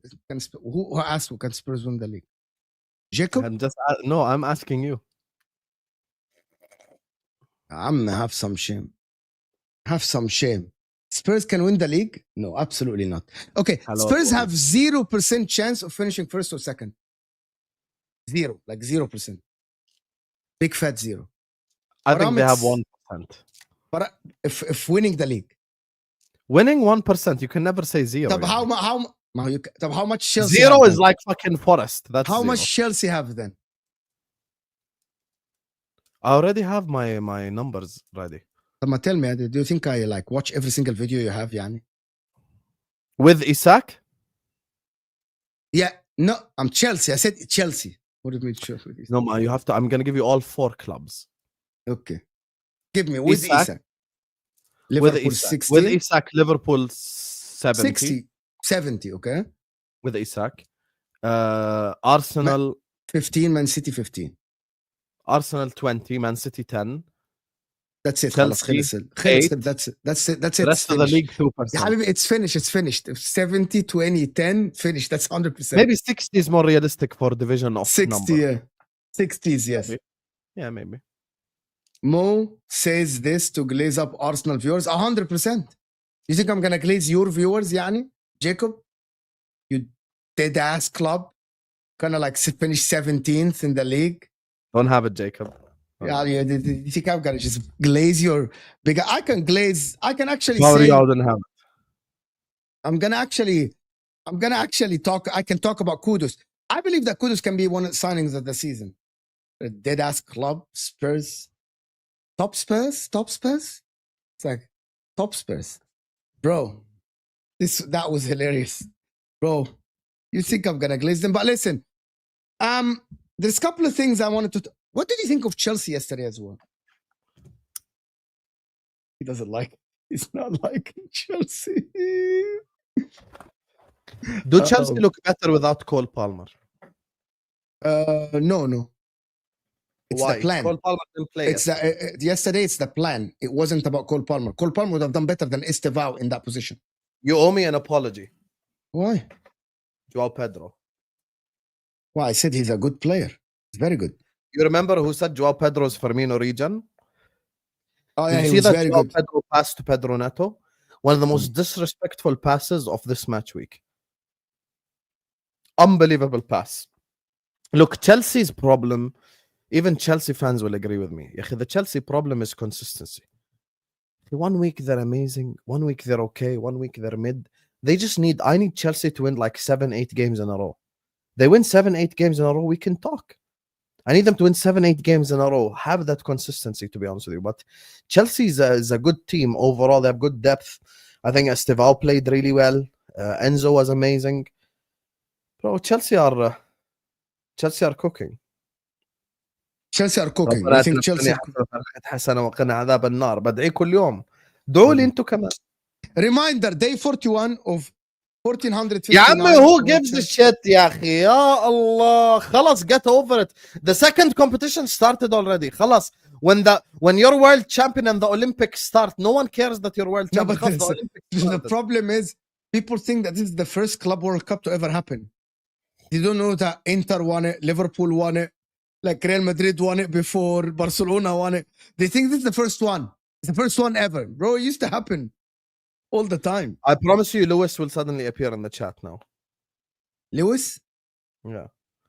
[SPEAKER 1] Who asked? Can Spurs win the league? Jacob?
[SPEAKER 2] I'm asking you.
[SPEAKER 1] I'm gonna have some shame. Have some shame. Spurs can win the league? No, absolutely not. Okay,
[SPEAKER 2] Hello,
[SPEAKER 1] Spurs have 0% chance of finishing first or second. 0%. Big fat 0.
[SPEAKER 2] I think they have 1%.
[SPEAKER 1] But if winning the league,
[SPEAKER 2] winning 1%, you can never say 0.
[SPEAKER 1] How much Chelsea
[SPEAKER 2] 0
[SPEAKER 1] have
[SPEAKER 2] is
[SPEAKER 1] then?
[SPEAKER 2] like fucking Forest. That's
[SPEAKER 1] how
[SPEAKER 2] 0.
[SPEAKER 1] much Chelsea have then?
[SPEAKER 2] I already have my numbers ready.
[SPEAKER 1] Tell me, do you think I watch every single video you have, yani?
[SPEAKER 2] With Isak?
[SPEAKER 1] Yeah, no, I'm Chelsea. I said Chelsea. What do you mean Chelsea?
[SPEAKER 2] No, you have to. I'm gonna give you all 4 clubs.
[SPEAKER 1] Okay, give me with Isak.
[SPEAKER 2] Liverpool
[SPEAKER 1] 60.
[SPEAKER 2] With Isak, Liverpool 70.
[SPEAKER 1] 70, okay.
[SPEAKER 2] With Isak, Arsenal
[SPEAKER 1] 15, Man City 15.
[SPEAKER 2] Arsenal 20, Man City 10.
[SPEAKER 1] That's it.
[SPEAKER 2] Chelsea,
[SPEAKER 1] That's it. That's it.
[SPEAKER 2] The rest of the league 2%.
[SPEAKER 1] It's finished. It's finished. 70, 20, 10, finished. That's 100%.
[SPEAKER 2] Maybe 60 is more realistic for division of
[SPEAKER 1] 60,
[SPEAKER 2] number.
[SPEAKER 1] yeah. 60s, yes.
[SPEAKER 2] Maybe. Yeah, maybe.
[SPEAKER 1] Mo says this to glaze up Arsenal viewers. 100%. You think I'm gonna glaze your viewers, yani? Jacob? You dead ass club? Gonna finish 17th in the league?
[SPEAKER 2] Don't have it, Jacob.
[SPEAKER 1] Yeah, you think I'm gonna just glaze your big? I can actually
[SPEAKER 2] Sorry,
[SPEAKER 1] say.
[SPEAKER 2] I didn't have it.
[SPEAKER 1] I'm gonna actually talk. I can talk about Kudus. I believe that Kudus can be one of the signings of the season. A dead ass club, Spurs, top Spurs. It's like top Spurs, bro. That was hilarious, bro. You think I'm gonna glaze them? But listen, there's a couple of things I wanted to. What did you think of Chelsea yesterday as well? He doesn't like. He's not liking Chelsea.
[SPEAKER 2] Do Chelsea look better without Cole Palmer?
[SPEAKER 1] No. It's
[SPEAKER 2] Why?
[SPEAKER 1] the plan.
[SPEAKER 2] Cole Palmer didn't play.
[SPEAKER 1] Yesterday, it's the plan. It wasn't about Cole Palmer. Cole Palmer would have done better than Estevao in that position.
[SPEAKER 2] You owe me an apology.
[SPEAKER 1] Why?
[SPEAKER 2] Joao Pedro.
[SPEAKER 1] Well, I said he's a good player. He's very good.
[SPEAKER 2] You remember who said Joao Pedro's Firmino region?
[SPEAKER 1] Oh, yeah,
[SPEAKER 2] Did you see that Joao Pedro pass to Pedro Neto? One of the most disrespectful passes of this match week. Unbelievable pass. Look, Chelsea's problem, even Chelsea fans will agree with me. The Chelsea problem is consistency. 1 week they're amazing, 1 week they're okay, 1 week they're mid. I need Chelsea to win 7-8 games in a row. They win 7-8 games in a row, we can talk. I need them to win 7-8 games in a row. Have that consistency, to be honest with you. But Chelsea is a good team overall. They have good depth. I think Estevao played really well. Enzo was amazing. Bro, Chelsea are cooking.
[SPEAKER 1] Chelsea are cooking. I think Chelsea.
[SPEAKER 2] حسن وقنا عذاب النار. بدعي كل يوم. دعوا لي انتوا كمان.
[SPEAKER 1] Reminder, day 41 of 1459.
[SPEAKER 2] يا عمي who gives a shit يا أخي يا الله خلاص get over it. The second competition started already. خلاص when you're world champion and the Olympics start, no one cares that you're world champion.
[SPEAKER 1] The problem is people think that this is the first Club World Cup to ever happen. They don't know that Inter won it, Liverpool won it, Real Madrid won it before, Barcelona won it. They think this is the first one. It's the first one ever. Bro, it used to happen all the time.
[SPEAKER 2] I promise you, Lewis will suddenly appear in the chat now.
[SPEAKER 1] Lewis?
[SPEAKER 2] Yeah.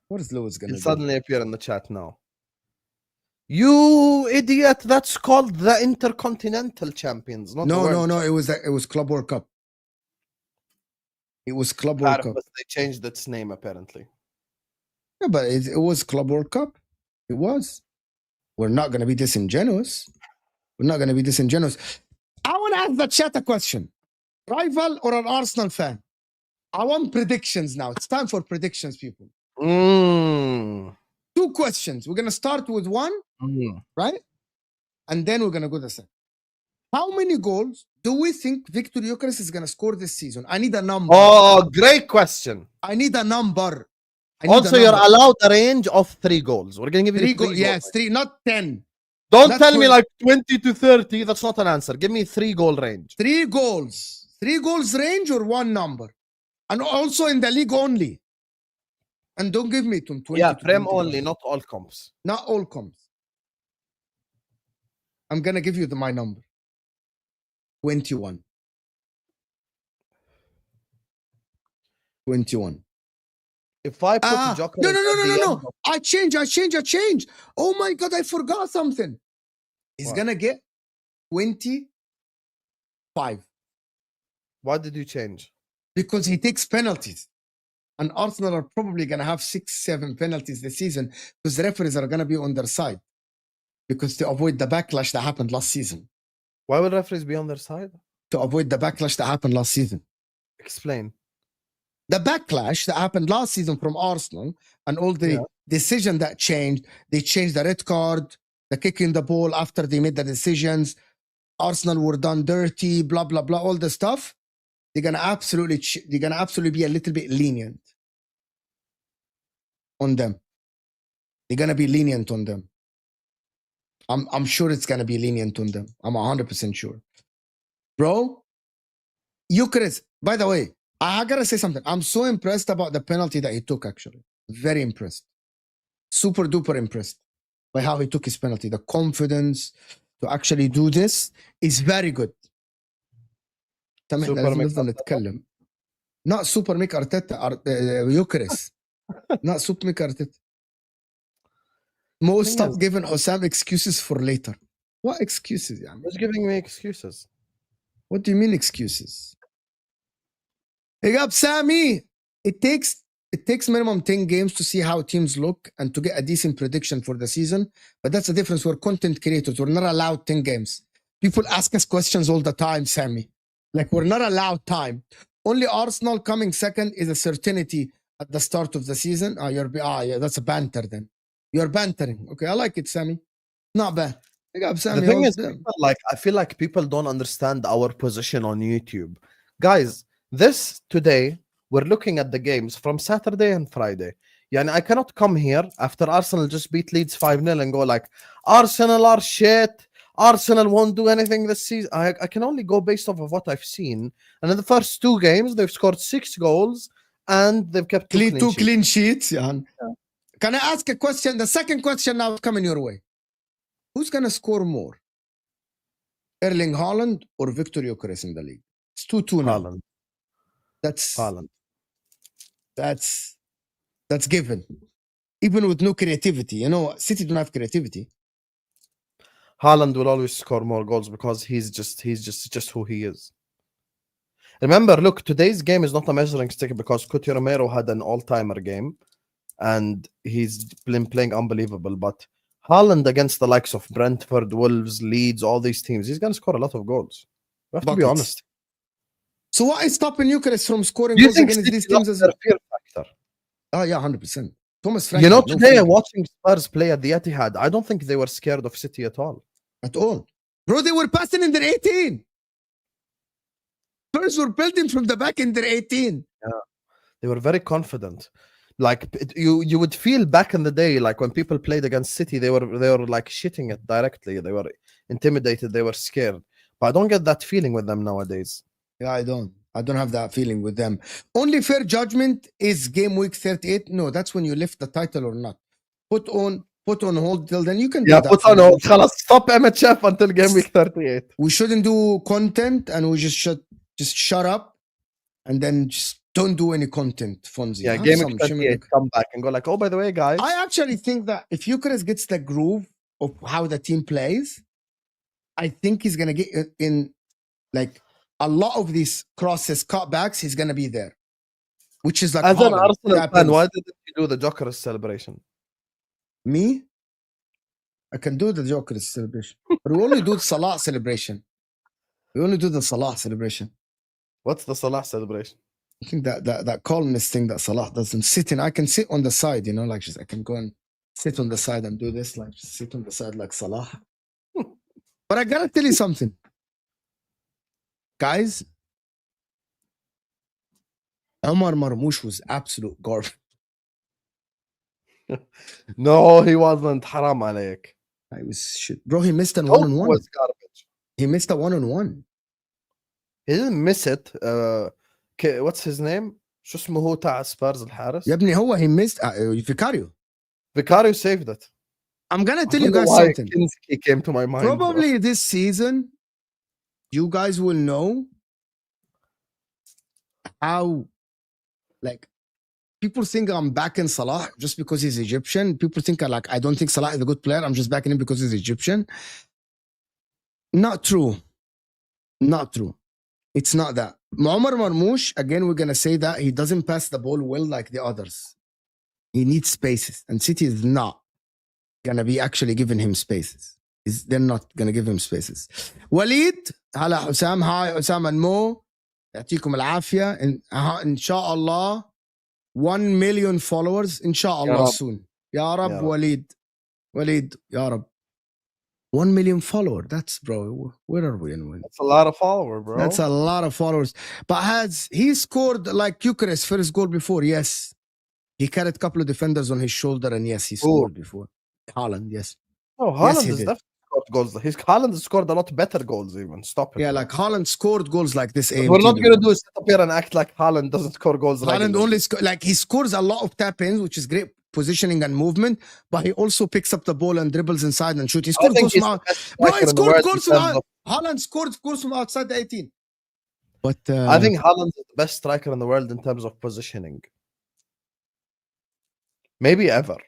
[SPEAKER 1] What is Lewis going to do?
[SPEAKER 2] He'll suddenly appear in the chat now. You idiot! That's called the Intercontinental Champions, not the World.
[SPEAKER 1] No. It was Club World Cup. It was Club World Cup.
[SPEAKER 2] But they changed its name apparently.
[SPEAKER 1] Yeah, but it was Club World Cup. It was. We're not going to be disingenuous. We're not going to be disingenuous. I want to ask the chat a question. Rival or an Arsenal fan? I want predictions now. It's time for predictions, people. Two questions. We're going to start with one, right? And then we're going to go to the second. How many goals do we think Viktor Gyökeres is going to score this season? I need a number.
[SPEAKER 2] Oh, great question.
[SPEAKER 1] I need a number.
[SPEAKER 2] Also, you're allowed a range of 3 goals. We're going to give you 3 goals.
[SPEAKER 1] Yes, 3, not 10.
[SPEAKER 2] Don't tell me like 20 to 30. That's not an answer. Give me 3 goal range.
[SPEAKER 1] 3 goals. 3 goals range or one number. And also in the league only. And don't give me 20.
[SPEAKER 2] Yeah, Prem only, not all comps.
[SPEAKER 1] Not all comps. I'm going to give you my number. 21. 21.
[SPEAKER 2] If I put Gyökeres
[SPEAKER 1] no. I change. Oh my God, I forgot something. He's going to get 25.
[SPEAKER 2] Why did you change?
[SPEAKER 1] Because he takes penalties. And Arsenal are probably going to have 6-7 penalties this season because the referees are going to be on their side. Because to avoid the backlash that happened last season.
[SPEAKER 2] Why will referees be on their side?
[SPEAKER 1] To avoid the backlash that happened last season.
[SPEAKER 2] Explain.
[SPEAKER 1] The backlash that happened last season from Arsenal and all the decision that changed. They changed the red card, the kicking the ball after they made the decisions. Arsenal were done dirty, blah, blah, blah, all the stuff. They're gonna absolutely be a little bit lenient on them. They're gonna be lenient on them. I'm sure it's gonna be lenient on them. I'm 100% sure. Bro, Gyökeres, by the way, I gotta say something. I'm so impressed about the penalty that he took, actually. Very impressed. Super duper impressed by how he took his penalty. The confidence to actually do this is very good. Not Super Mick Arteta, Gyökeres. Not Super Mick Arteta. Mo, stop giving Husam excuses for later. What excuses?
[SPEAKER 2] Who's giving me excuses?
[SPEAKER 1] What do you mean excuses? Hey up, Sammy. It takes minimum 10 games to see how teams look and to get a decent prediction for the season. But that's the difference. We're content creators. We're not allowed 10 games. People ask us questions all the time, Sammy. Like, we're not allowed time. Only Arsenal coming second is a certainty at the start of the season. Yeah, that's a banter then. You're bantering. Okay, I like it, Sammy. Not bad. Sammy,
[SPEAKER 2] the thing is, I feel like people don't understand our position on YouTube. Guys, today, we're looking at the games from Saturday and Friday. Yani, I cannot come here after Arsenal just beat Leeds 5-0 and go like, Arsenal are shit. Arsenal won't do anything this season. I can only go based off of what I've seen. And in the first 2 games, they've scored 6 goals and they've kept 2
[SPEAKER 1] clean sheets. Yeah. Can I ask a question? The second question now is coming your way. Who's going to score more? Erling Haaland or Viktor Gyökeres in the league? It's 2-2 now.
[SPEAKER 2] Haaland.
[SPEAKER 1] That's
[SPEAKER 2] Haaland.
[SPEAKER 1] That's given. Even with no creativity. You know, City don't have creativity.
[SPEAKER 2] Haaland will always score more goals because he's just who he is. Remember, look, today's game is not a measuring stick because Coutinho Romero had an all-timer game and he's been playing unbelievable. But Haaland against the likes of Brentford, Wolves, Leeds, all these teams, he's going to score a lot of goals. We have to be honest.
[SPEAKER 1] So what is stopping Gyökeres from scoring goals against these teams? As
[SPEAKER 2] fear factor?
[SPEAKER 1] Oh, yeah, 100%. Thomas Frank.
[SPEAKER 2] You know, today watching Spurs play at the Etihad, I don't think they were scared of City at all.
[SPEAKER 1] At all. Bro, they were passing in their 18. Spurs were building from the back in their 18.
[SPEAKER 2] Yeah. They were very confident. Like, you would feel back in the day, like when people played against City, they were like shitting it directly. They were intimidated. They were scared. But I don't get that feeling with them nowadays.
[SPEAKER 1] Yeah, I don't have that feeling with them. Only fair judgment is game week 38. No, that's when you lift the title or not. Put on hold till then. You can do that.
[SPEAKER 2] Put on hold. Stop MHF until game week 38.
[SPEAKER 1] We shouldn't do content and we just shut up and then just don't do any content, Fonzie.
[SPEAKER 2] Yeah, game week 38, come back and go like, oh, by the way, guys.
[SPEAKER 1] I actually think that if Gyökeres gets the groove of how the team plays, I think he's gonna get in like a lot of these crosses, cutbacks. He's gonna be there, which is like
[SPEAKER 2] As an
[SPEAKER 1] Haaland,
[SPEAKER 2] Arsenal
[SPEAKER 1] tap
[SPEAKER 2] fan,
[SPEAKER 1] ins.
[SPEAKER 2] why didn't you do the Gyökeres celebration?
[SPEAKER 1] Me, I can do the Gyökeres celebration, but we only do the Salah celebration. We only do the Salah celebration.
[SPEAKER 2] What's the Salah celebration?
[SPEAKER 1] I think that calmness thing that Salah doesn't sit in. I can sit on the side, you know, like just I can go and sit on the side and do this, like just sit on the side like Salah. But I gotta tell you something, guys. Omar Marmoush was absolute garbage.
[SPEAKER 2] No, he wasn't. Haram عليك.
[SPEAKER 1] I was shit, bro. He missed a
[SPEAKER 2] Doku
[SPEAKER 1] 1-on-1.
[SPEAKER 2] was garbage.
[SPEAKER 1] He missed a 1-on-1.
[SPEAKER 2] He didn't miss it. What's his name? شو اسمه هو تاع سبيرز الحارس؟
[SPEAKER 1] يا ابني هو he missed Vicario.
[SPEAKER 2] Vicario saved it.
[SPEAKER 1] I'm gonna
[SPEAKER 2] I
[SPEAKER 1] tell
[SPEAKER 2] don't
[SPEAKER 1] you
[SPEAKER 2] know
[SPEAKER 1] guys
[SPEAKER 2] why
[SPEAKER 1] something.
[SPEAKER 2] Kinski came to my mind.
[SPEAKER 1] Probably this season, you guys will know how, like, people think I'm backing Salah just because he's Egyptian. People think I don't think Salah is a good player. I'm just backing him because he's Egyptian. Not true. Not true. It's not that. Omar Marmoush, again, we're going to say that he doesn't pass the ball well like the others. He needs spaces. And City is not going to be actually giving him spaces. They're not going to give him spaces. Walid, هلا حسام. Hi حسام and Mo. يعطيكم العافية. إن شاء الله 1 million followers إن شاء الله soon. يا رب وليد. وليد يا رب. 1 million follower. That's, bro, where are we anyway?
[SPEAKER 2] That's a lot of followers, bro.
[SPEAKER 1] That's a lot of followers. But has he scored like Gyökeres first goal before? Yes. He carried a couple of defenders on his shoulder, and yes, he scored before. Haaland, yes.
[SPEAKER 2] Oh, Haaland
[SPEAKER 1] yes,
[SPEAKER 2] has definitely scored goals. Haaland has scored a lot better goals even. Stop it.
[SPEAKER 1] Yeah, bro. Like Haaland scored goals like this.
[SPEAKER 2] We're not going to do sit up here and act like Haaland doesn't score goals.
[SPEAKER 1] Haaland only like he scores a lot of tap-ins, which is great positioning and movement, but he also picks up the ball and dribbles inside and shoots. He scored goals from out. Bro, he scored goals from out. Haaland scored goals from outside the 18. But
[SPEAKER 2] I think Haaland is the best striker in the world in terms of positioning. Maybe ever.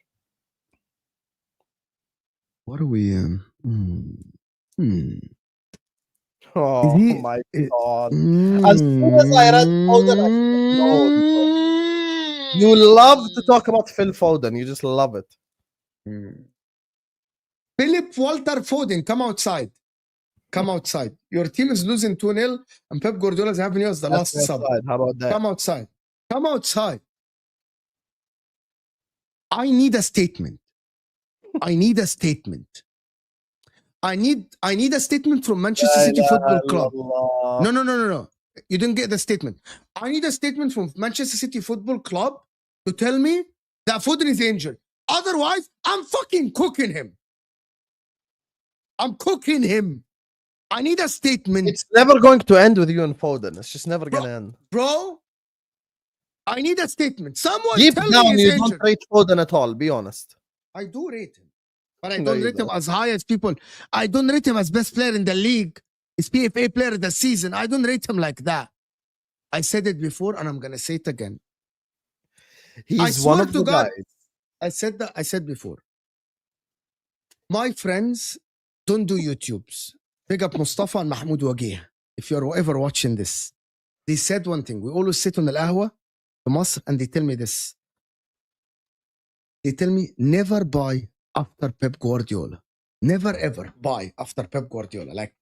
[SPEAKER 1] What are we?
[SPEAKER 2] Oh my god! As soon as I read Foden, I said, you love to talk about Phil Foden. You just love it.
[SPEAKER 1] Philip Walter Foden, come outside. Come outside. Your team is losing 2-0, and Pep Guardiola is having you as the last sub.
[SPEAKER 2] How about that?
[SPEAKER 1] Come outside. Come outside. I need a statement. I need a statement. I need a statement from Manchester City Football Club. No. You didn't get the statement. I need a statement from Manchester City Football Club to tell me that Foden is injured. Otherwise, I'm fucking cooking him. I'm cooking him. I need a statement.
[SPEAKER 2] It's never going to end with you and Foden. It's just never going to end.
[SPEAKER 1] Bro, I need a statement. Someone
[SPEAKER 2] deep
[SPEAKER 1] tell
[SPEAKER 2] down,
[SPEAKER 1] me
[SPEAKER 2] you
[SPEAKER 1] injured.
[SPEAKER 2] don't rate Foden at all. Be honest.
[SPEAKER 1] I do rate him, but I don't rate him as high as people. I don't rate him as best player in the league. He's PFA player of the season. I don't rate him like that. I said it before, and I'm gonna say it again.
[SPEAKER 2] He's one of the guys.
[SPEAKER 1] I said that. I said before. My friends don't do YouTubes. Big up Mustafa and Mahmoud Wagih. If you're ever watching this, they said one thing. We always sit on the qahwa in Masr, and they tell me this. They tell me never buy after Pep Guardiola. Never ever buy after Pep Guardiola. Like,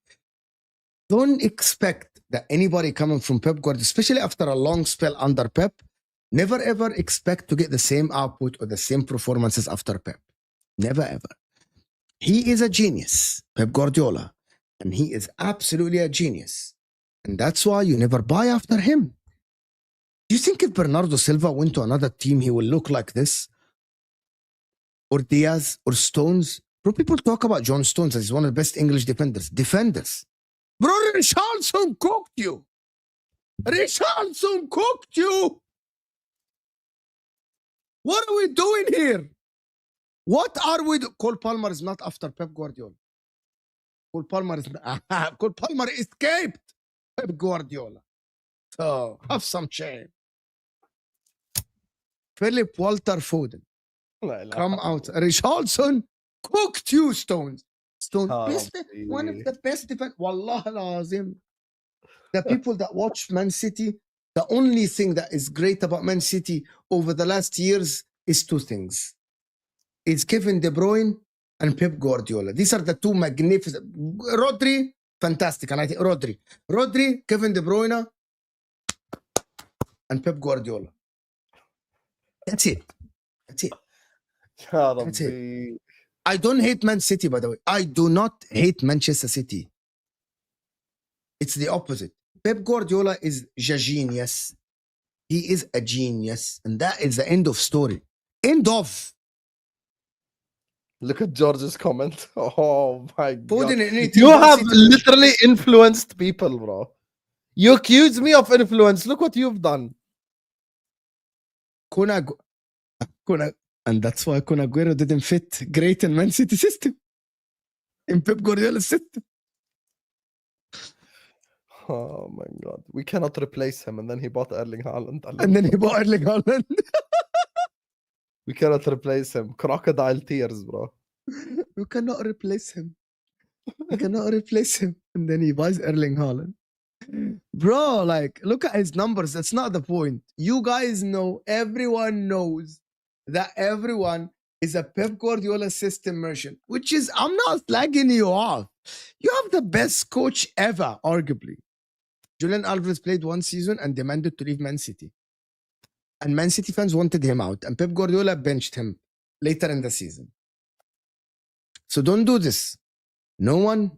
[SPEAKER 1] don't expect that anybody coming from Pep Guardiola, especially after a long spell under Pep, never ever expect to get the same output or the same performances after Pep. Never ever. He is a genius, Pep Guardiola, and he is absolutely a genius. And that's why you never buy after him. Do you think if Bernardo Silva went to another team, he will look like this? Or Diaz or Stones? Bro, people talk about John Stones as he's one of the best English defenders. Bro, Richarlison cooked you. Richarlison cooked you. What are we doing here? What are we doing? Cole Palmer is not after Pep Guardiola. Cole Palmer escaped Pep Guardiola. So, have some shame. Philip Walter Foden. Come out. Richarlison Cooked you, Stones.
[SPEAKER 2] Oh,
[SPEAKER 1] One of the best defense. Wallah al-Azim. The people that watch Man City, the only thing that is great about Man City over the last years is two things. It's Kevin De Bruyne and Pep Guardiola. These are the two magnificent. Rodri, fantastic. And I think Rodri, Kevin De Bruyne, and Pep Guardiola. That's it. That's it. That's it. I don't hate Man City, by the way. I do not hate Manchester City. It's the opposite. Pep Guardiola is a genius. He is a genius. And that is the end of story. End of.
[SPEAKER 2] Look at George's comment. Oh my God.
[SPEAKER 1] You
[SPEAKER 2] You have literally influenced people, bro. You accuse me of influence. Look what you've done.
[SPEAKER 1] And that's why Kun Aguero didn't fit great in Man City system. In Pep Guardiola's system.
[SPEAKER 2] Oh my God. We cannot replace him. And then he bought Erling Haaland. We cannot replace him. Crocodile tears, bro.
[SPEAKER 1] We cannot replace him. And then he buys Erling Haaland. Bro, like, look at his numbers. That's not the point. You guys know, everyone knows that everyone is a Pep Guardiola system merchant, which is, I'm not slagging you off. You have the best coach ever, arguably. Julian Alvarez played one season and demanded to leave Man City. And Man City fans wanted him out. And Pep Guardiola benched him later in the season. So don't do this. No one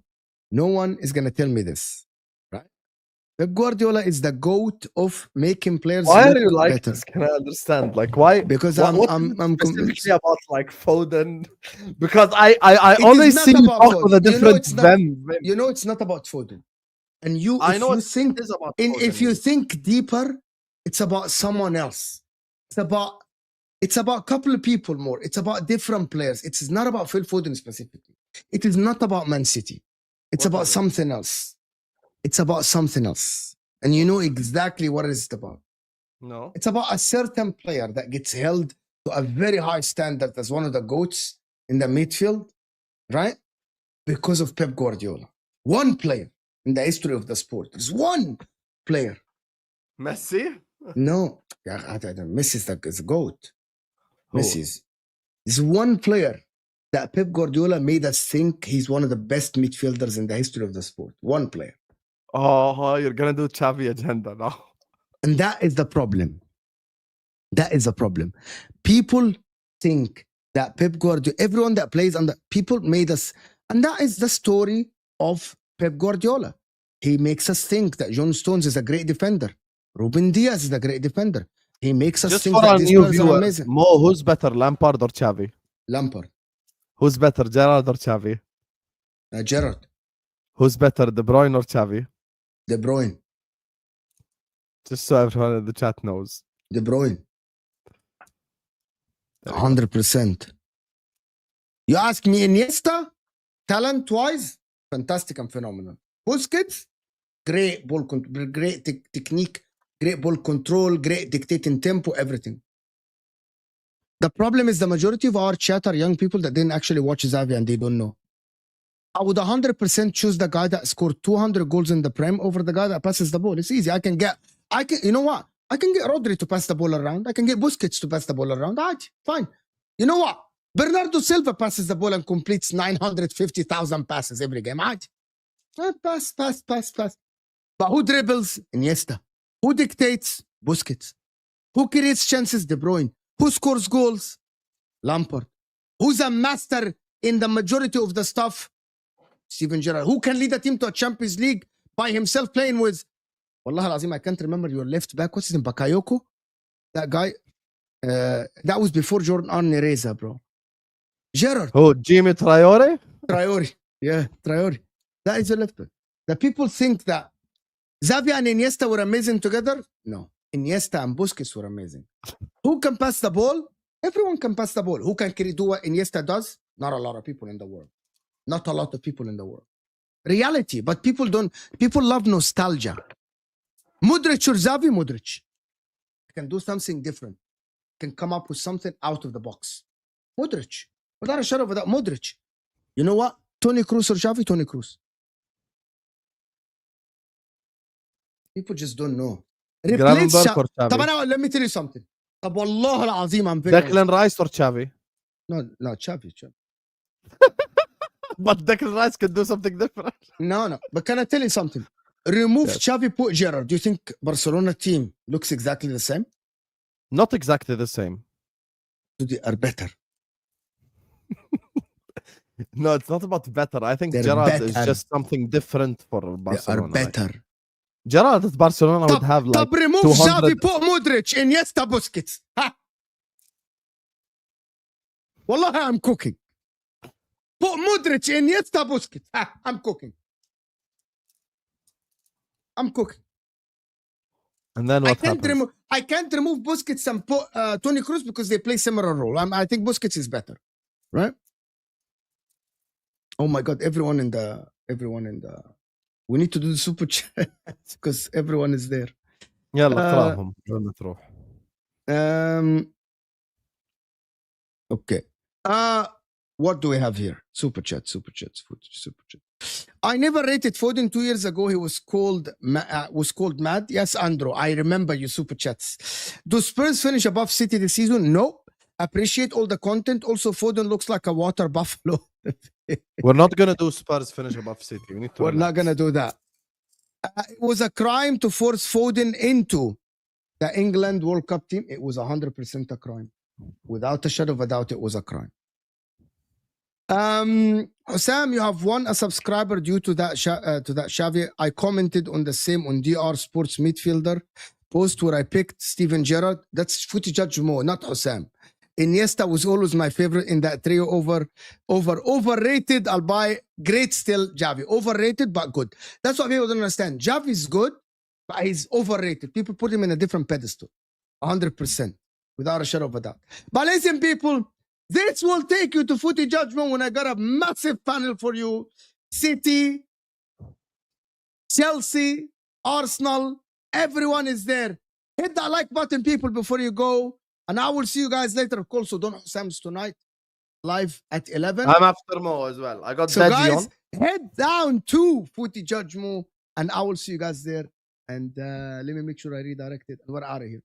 [SPEAKER 1] is going to tell me this. Right? Pep Guardiola is the GOAT of making players
[SPEAKER 2] Why are you like
[SPEAKER 1] better.
[SPEAKER 2] this? Can I understand? Like, why?
[SPEAKER 1] Because
[SPEAKER 2] I'm specifically about like Foden. Because I always see you talk with a different them.
[SPEAKER 1] You know, it's not about Foden. And you, if you think deeper, it's about someone else. It's about a couple of people more. It's about different players. It's not about Phil Foden specifically. It is not about Man City. It's about something else. It's about something else. And you know exactly what it is about.
[SPEAKER 2] No.
[SPEAKER 1] It's about a certain player that gets held to a very high standard as one of the GOATs in the midfield, right? Because of Pep Guardiola. One player in the history of the sport. There's one player.
[SPEAKER 2] Messi?
[SPEAKER 1] No. Messi is the GOAT. Messi's. There's one player that Pep Guardiola made us think he's one of the best midfielders in the history of the sport. One player.
[SPEAKER 2] Oh, you're going to do Xavi agenda now.
[SPEAKER 1] And that is the problem. People think that Pep Guardiola, everyone that plays under, people made us, and that is the story of Pep Guardiola. He makes us think that John Stones is a great defender. Ruben Diaz is a great defender. He makes us think that these players are amazing.
[SPEAKER 2] Mo, who's better, Lampard or Xavi?
[SPEAKER 1] Lampard.
[SPEAKER 2] Who's better, Gerrard or Xavi?
[SPEAKER 1] Gerrard.
[SPEAKER 2] Who's better, De Bruyne or Xavi?
[SPEAKER 1] De Bruyne.
[SPEAKER 2] Just so everyone in the chat knows.
[SPEAKER 1] De Bruyne. 100%. You ask me Iniesta, talent-wise, fantastic and phenomenal. Busquets, great ball control, great technique, great ball control, great dictating tempo, everything. The problem is the majority of our chat are young people that didn't actually watch Xavi and they don't know. I would 100% choose the guy that scored 200 goals in the Prem over the guy that passes the ball. It's easy. You know what? I can get Rodri to pass the ball around. I can get Busquets to pass the ball around. Fine. You know what? Bernardo Silva passes the ball and completes 950,000 passes every game. Pass. But who dribbles? Iniesta. Who dictates? Busquets. Who creates chances? De Bruyne. Who scores goals? Lampard. Who's a master in the majority of the stuff? Steven Gerrard. Who can lead a team to a Champions League by himself playing with? Wallah al-Azim, I can't remember your left back. What's his name? Bakayoko? That guy. That was before Jordan Arne Reza, bro. Gerrard.
[SPEAKER 2] Oh, Jimmy Traore?
[SPEAKER 1] Traore. Yeah, Traore. That is a left back. The people think that Xavi and Iniesta were amazing together. No. Iniesta and Busquets were amazing. Who can pass the ball? Everyone can pass the ball. Who can do what Iniesta does? Not a lot of people in the world. Not a lot of people in the world. Reality. But people love nostalgia. Modric or Xavi? Modric. Can do something different. Can come up with something out of the box. Modric. without a shadow of a doubt, Modric. You know what? Toni Kroos or Xavi? Toni Kroos. People just don't know. Replace
[SPEAKER 2] Gravenberg or
[SPEAKER 1] طب
[SPEAKER 2] Xavi?
[SPEAKER 1] أنا let me tell you something. طب والله العظيم I'm very honest.
[SPEAKER 2] Declan Rice or Xavi?
[SPEAKER 1] No, Xavi.
[SPEAKER 2] But Declan Rice can do something different.
[SPEAKER 1] No. But can I tell you something? Remove
[SPEAKER 2] Yes.
[SPEAKER 1] Xavi, put Gerrard. Do you think Barcelona team looks exactly the same?
[SPEAKER 2] Not exactly the same.
[SPEAKER 1] They are better.
[SPEAKER 2] No, it's not about better. I think
[SPEAKER 1] They're
[SPEAKER 2] Gerrard is
[SPEAKER 1] better.
[SPEAKER 2] just something different for
[SPEAKER 1] They are
[SPEAKER 2] Barcelona.
[SPEAKER 1] better.
[SPEAKER 2] Gerrard at Barcelona would have like
[SPEAKER 1] طب remove
[SPEAKER 2] 200.
[SPEAKER 1] Xavi, put Modric, Iniesta, Busquets. Ha. Wallahi, I'm cooking. Put Modric, Iniesta, Busquets. Ha. I'm cooking.
[SPEAKER 2] And then what happens?
[SPEAKER 1] I can't remove Busquets and put Toni Kroos because they play similar role. I think Busquets is better, right? Oh my God! Everyone in the. We need to do the super chat because everyone is there.
[SPEAKER 2] يلا اقراهم وين تروح.
[SPEAKER 1] Okay. What do we have here? Super chat. I never rated Foden 2 years ago. He was called mad. Yes, Andrew, I remember your super chats. Do Spurs finish above City this season? No. Appreciate all the content. Also, Foden looks like a water buffalo.
[SPEAKER 2] We're not gonna do Spurs finish above City. We need to.
[SPEAKER 1] We're not gonna do that. It was a crime to force Foden into the England World Cup team. It was 100% a crime. Without a shadow of a doubt, it was a crime. Husam, you have won a subscriber due to that Xavi. I commented on the same on DR Sports midfielder post where I picked Steven Gerrard. That's footy judge Mo, not Husam. Iniesta was always my favorite in that trio. Overrated. I'll buy. Great still, Xavi. Overrated but good. That's what people don't understand. Xavi is good, but he's overrated. People put him in a different pedestal. 100%. Without a shadow of a doubt. But listen, people, this will take you to footy judgment when I got a massive panel for you. City, Chelsea, Arsenal, everyone is there. Hit that like button, people, before you go. And I will see you guys later. Of course, so Don Husam's tonight, live at 11.
[SPEAKER 2] I'm after Mo as well. I got
[SPEAKER 1] so
[SPEAKER 2] Deji
[SPEAKER 1] guys,
[SPEAKER 2] on.
[SPEAKER 1] head down to Footy Judge Mo, and I will see you guys there. And let me make sure I redirect it. We're out of here.